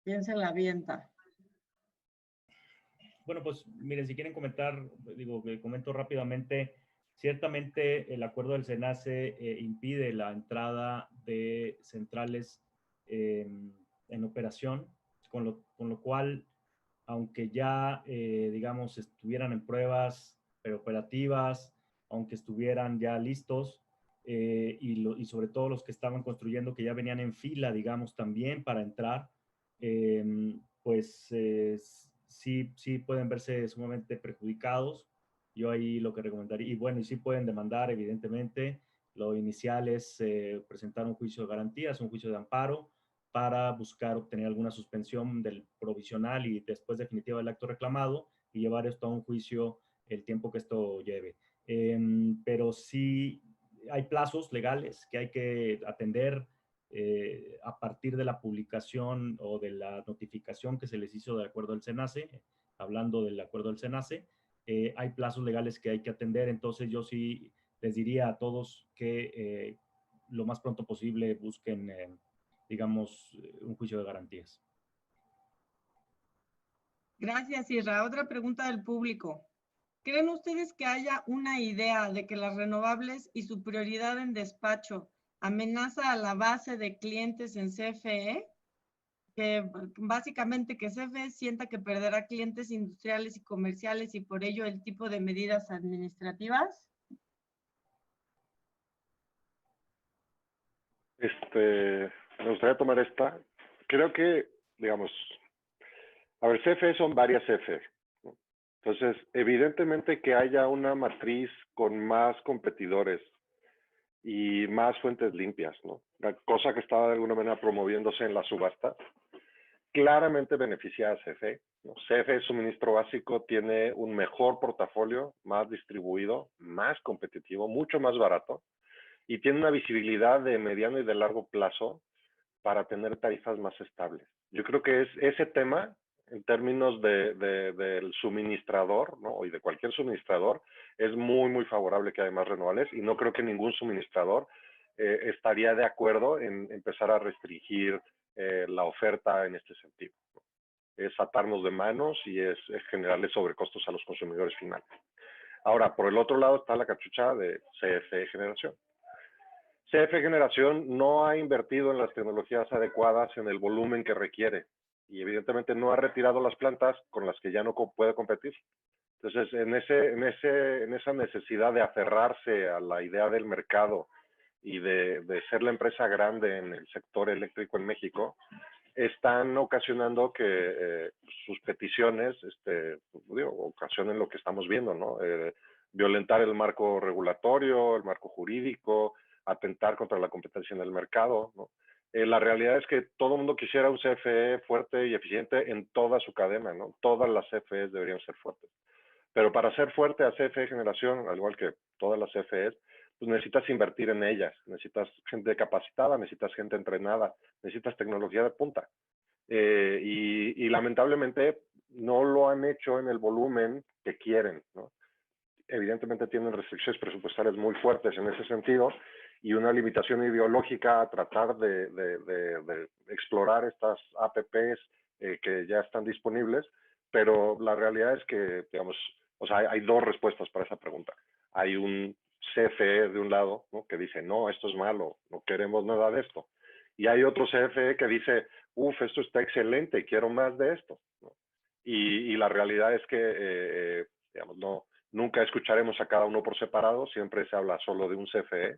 ¿Quién se la avienta? Bueno, pues miren, si quieren comentar, digo, que comento rápidamente. Ciertamente el acuerdo del SENACE impide la entrada de centrales en operación, con lo cual, aunque ya, digamos, estuvieran en pruebas preoperativas, aunque estuvieran ya listos, y sobre todo los que estaban construyendo, que ya venían en fila, digamos, también para entrar, pues sí pueden verse sumamente perjudicados. Yo ahí lo que recomendaría, y bueno, y sí pueden demandar, evidentemente. Lo inicial es presentar un juicio de garantías, un juicio de amparo, para buscar obtener alguna suspensión del provisional y después definitiva del acto reclamado y llevar esto a un juicio el tiempo que esto lleve. Pero sí hay plazos legales que hay que atender a partir de la publicación o de la notificación que se les hizo de acuerdo al SENACE, hablando del acuerdo del SENACE, hay plazos legales que hay que atender. Entonces yo sí les diría a todos que lo más pronto posible busquen digamos, un juicio de garantías. Gracias, Isra. Otra pregunta del público. ¿Creen ustedes que haya una idea de que las renovables y su prioridad en despacho amenaza a la base de clientes en CFE? Que básicamente que CFE sienta que perderá clientes industriales y comerciales y por ello el tipo de medidas administrativas. Me gustaría tomar esta. Creo que, digamos, a ver, CFE son varias CFE, ¿no? Entonces, evidentemente que haya una matriz con más competidores y más fuentes limpias, ¿no? La cosa que estaba de alguna manera promoviéndose en la subasta, claramente beneficia a CFE, ¿no? CFE Suministro Básico tiene un mejor portafolio, más distribuido, más competitivo, mucho más barato, y tiene una visibilidad de mediano y de largo plazo para tener tarifas más estables. Yo creo que es ese tema, en términos del suministrador, ¿no? Y de cualquier suministrador, es muy, muy favorable que haya más renovables, y no creo que ningún suministrador estaría de acuerdo en empezar a restringir la oferta en este sentido, ¿no? Es atarnos de manos y es generarle sobrecostos a los consumidores finales. Ahora, por el otro lado está la cachucha de CFE Generación. CFE Generación no ha invertido en las tecnologías adecuadas en el volumen que requiere y evidentemente no ha retirado las plantas con las que ya no puede competir. Entonces, en esa necesidad de aferrarse a la idea del mercado y de ser la empresa grande en el sector eléctrico en México, están ocasionando que sus peticiones ocasionen lo que estamos viendo, ¿no? Violentar el marco regulatorio, el marco jurídico, atentar contra la competencia en el mercado, ¿no? La realidad es que todo el mundo quisiera un CFE fuerte y eficiente en toda su cadena, ¿no? Todas las CFEs deberían ser fuertes. Pero para ser fuerte a CFE Generación, al igual que todas las CFEs, pues necesitas invertir en ellas, necesitas gente capacitada, necesitas gente entrenada, necesitas tecnología de punta. Y lamentablemente no lo han hecho en el volumen que quieren, ¿no? Evidentemente tienen restricciones presupuestarias muy fuertes en ese sentido y una limitación ideológica a tratar de explorar estas APPs que ya están disponibles, pero la realidad es que, digamos, o sea, hay dos respuestas para esa pregunta. Hay un CFE de un lado, ¿no? Que dice, no, esto es malo, no queremos nada de esto. Y hay otro CFE que dice, esto está excelente, quiero más de esto, ¿no? Y la realidad es que, digamos, nunca escucharemos a cada uno por separado, siempre se habla solo de un CFE,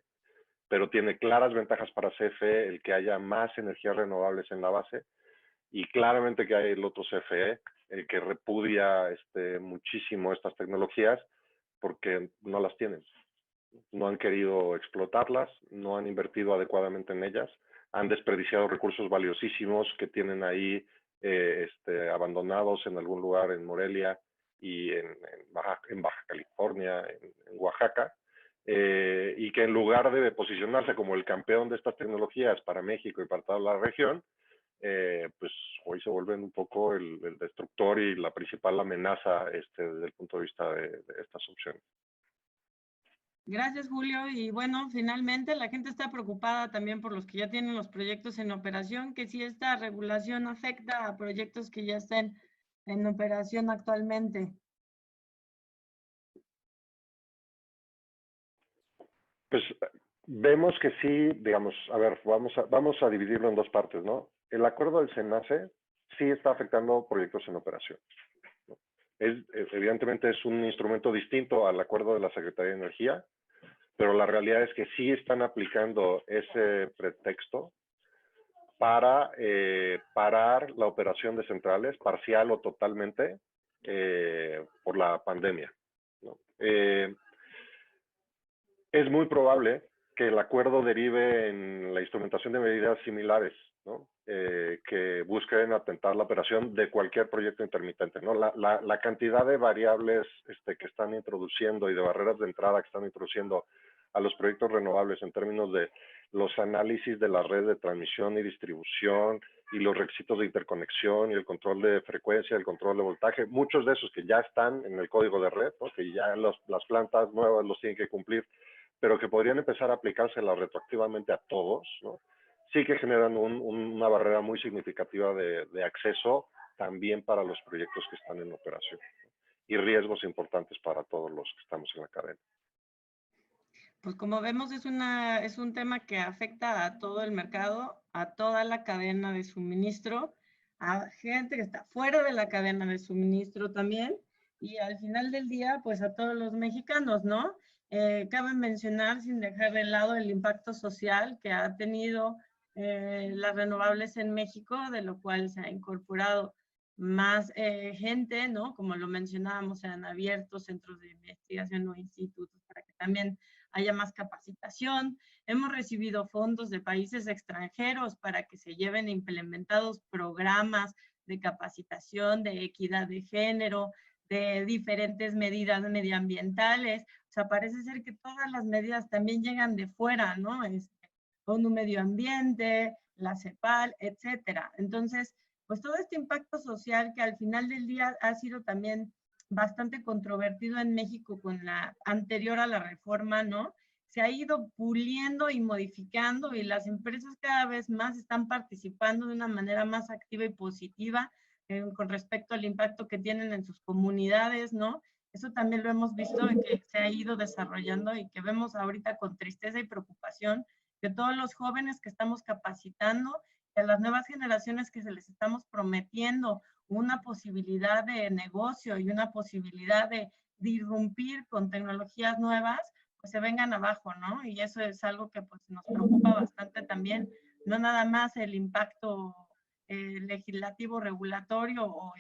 pero tiene claras ventajas para CFE el que haya más energías renovables en la base, y claramente que hay el otro CFE, el que repudia muchísimo estas tecnologías porque no las tienen. No han querido explotarlas, no han invertido adecuadamente en ellas, han desperdiciado recursos valiosísimos que tienen ahí abandonados en algún lugar en Morelia y en Baja California, en Oaxaca, y que en lugar de posicionarse como el campeón de estas tecnologías para México y para toda la región, pues hoy se vuelven un poco el destructor y la principal amenaza desde el punto de vista de estas opciones. Gracias, Julio. Y bueno, finalmente la gente está preocupada también por los que ya tienen los proyectos en operación, que si esta regulación afecta a proyectos que ya estén en operación actualmente. Pues vemos que sí, digamos, a ver, vamos a dividirlo en dos partes, ¿no? El acuerdo del SENACE sí está afectando proyectos en operación, ¿no? Evidentemente es un instrumento distinto al acuerdo de la Secretaría de Energía, pero la realidad es que sí están aplicando ese pretexto para parar la operación de centrales, parcial o totalmente, por la pandemia, ¿no? Es muy probable que el acuerdo derive en la instrumentación de medidas similares, ¿no? Que busquen atentar la operación de cualquier proyecto intermitente, ¿no? La cantidad de variables que están introduciendo y de barreras de entrada que están introduciendo a los proyectos renovables en términos de los análisis de la red de transmisión y distribución y los requisitos de interconexión y el control de frecuencia, el control de voltaje, muchos de esos que ya están en el código de red, ¿no? Que ya las plantas nuevas los tienen que cumplir, pero que podrían empezar a aplicárselas retroactivamente a todos, ¿no? Sí que generan una barrera muy significativa de acceso también para los proyectos que están en operación, ¿no? Y riesgos importantes para todos los que estamos en la cadena. Pues como vemos es un tema que afecta a todo el mercado, a toda la cadena de suministro, a gente que está fuera de la cadena de suministro también, y al final del día, pues a todos los mexicanos, ¿no? Cabe mencionar, sin dejar de lado, el impacto social que ha tenido las renovables en México, de lo cual se ha incorporado más gente, ¿no? Como lo mencionábamos, sean abiertos centros de investigación o institutos para que también haya más capacitación. Hemos recibido fondos de países extranjeros para que se lleven implementados programas de capacitación, de equidad de género, de diferentes medidas medioambientales. O sea, parece ser que todas las medidas también llegan de fuera, ¿no? ONU Medio Ambiente, la CEPAL, etcétera. Entonces, pues todo este impacto social que al final del día ha sido también bastante controvertido en México con la anterior a la reforma, ¿no? Se ha ido puliendo y modificando y las empresas cada vez más están participando de una manera más activa y positiva con respecto al impacto que tienen en sus comunidades, ¿no? Eso también lo hemos visto y que se ha ido desarrollando y que vemos ahorita con tristeza y preocupación que todos los jóvenes que estamos capacitando, a las nuevas generaciones que se les estamos prometiendo una posibilidad de negocio y una posibilidad de irrumpir con tecnologías nuevas, pues se vengan abajo, ¿no? Y eso es algo que pues nos preocupa bastante también, no nada más el impacto legislativo, regulatorio o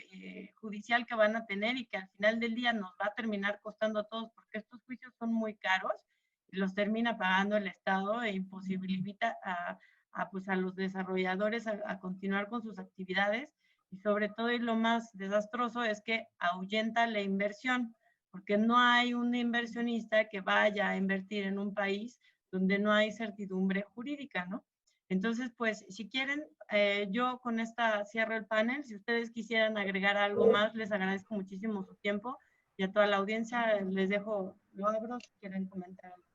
judicial que van a tener y que al final del día nos va a terminar costando a todos porque estos juicios son muy caros y los termina pagando el Estado e imposibilita pues a los desarrolladores a continuar con sus actividades y sobre todo y lo más desastroso es que ahuyenta la inversión porque no hay un inversionista que vaya a invertir en un país donde no hay certidumbre jurídica, ¿no? Entonces, pues, si quieren, yo con esta cierro el panel. Si ustedes quisieran agregar algo más, les agradezco muchísimo su tiempo y a toda la audiencia les dejo, lo abro si quieren comentar algo.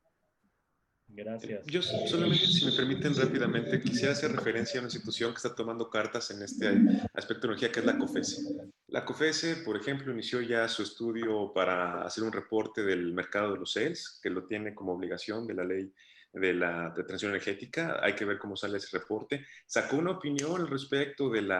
Gracias. Yo solamente, si me permiten rápidamente, quisiera hacer referencia a una institución que está tomando cartas en este aspecto de tecnología, que es la COFESE. La COFESE, por ejemplo, inició ya su estudio para hacer un reporte del mercado de los CELS, que lo tiene como obligación de la ley de la transición energética. Hay que ver cómo sale ese reporte. Sacó una opinión al respecto del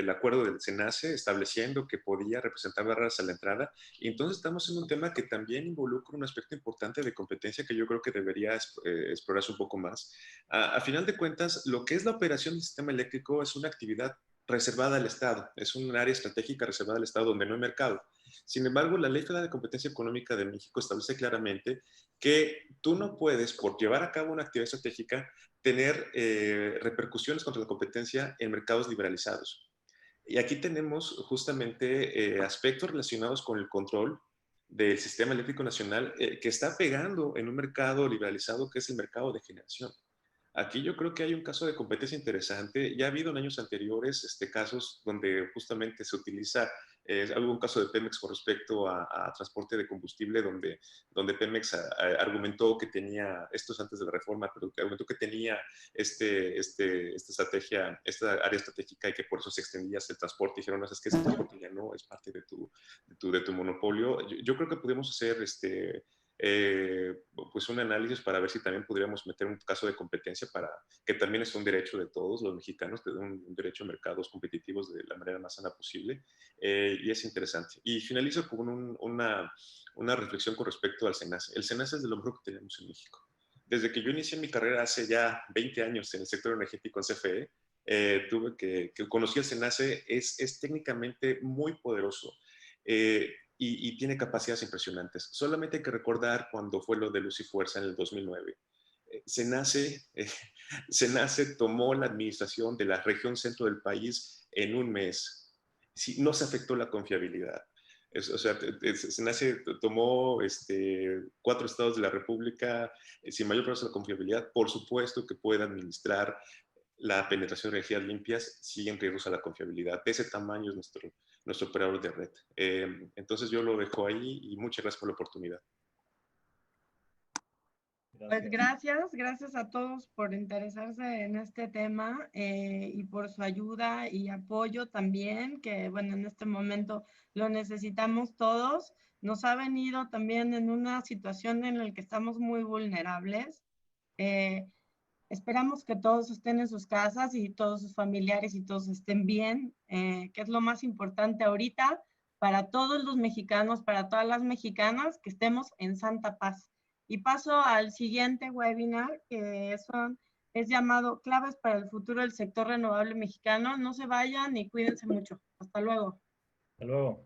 acuerdo del SENACE estableciendo que podía representar barreras a la entrada. Y entonces estamos en un tema que también involucra un aspecto importante de competencia que yo creo que debería explorarse un poco más. A final de cuentas, lo que es la operación del sistema eléctrico es una actividad reservada al Estado, es un área estratégica reservada al Estado donde no hay mercado. Sin embargo, la Ley Federal de Competencia Económica de México establece claramente que tú no puedes, por llevar a cabo una actividad estratégica, tener repercusiones contra la competencia en mercados liberalizados. Y aquí tenemos justamente aspectos relacionados con el control del sistema eléctrico nacional que está pegando en un mercado liberalizado que es el mercado de generación. Aquí yo creo que hay un caso de competencia interesante. Ya ha habido en años anteriores casos donde justamente se utiliza, algún caso de Pemex con respecto a transporte de combustible, donde Pemex argumentó que tenía, esto es antes de la reforma, pero que argumentó que tenía esta estrategia, esta área estratégica y que por eso se extendía el transporte. Dijeron, no, es que ese transporte ya no es parte de tu monopolio. Yo creo que podemos hacer pues un análisis para ver si también podríamos meter un caso de competencia para que también es un derecho de todos los mexicanos, de un derecho a mercados competitivos de la manera más sana posible, y es interesante. Y finalizo con una reflexión con respecto al SENACE. El SENACE es de lo mejor que tenemos en México. Desde que yo inicié mi carrera hace ya 20 años en el sector energético en CFE, conocí el SENACE, es técnicamente muy poderoso. Y tiene capacidades impresionantes. Solamente hay que recordar cuando fue lo de Luz y Fuerza en el 2009. SENACE tomó la administración de la región centro del país en un mes. Sí, no se afectó la confiabilidad. O sea, SENACE tomó 4 estados de la República sin mayor problema de la confiabilidad. Por supuesto que puede administrar la penetración de energías limpias, siguen riesgos a la confiabilidad. De ese tamaño es nuestro operador de red. Entonces yo lo dejo ahí y muchas gracias por la oportunidad. Pues gracias a todos por interesarse en este tema y por su ayuda y apoyo también, que bueno, en este momento lo necesitamos todos. Nos ha venido también en una situación en la que estamos muy vulnerables. Esperamos que todos estén en sus casas y todos sus familiares y todos estén bien, que es lo más importante ahorita para todos los mexicanos, para todas las mexicanas, que estemos en santa paz. Y paso al siguiente webinar, que son es llamado Claves para el futuro del sector renovable mexicano. No se vayan y cuídense mucho. Hasta luego. Hasta luego.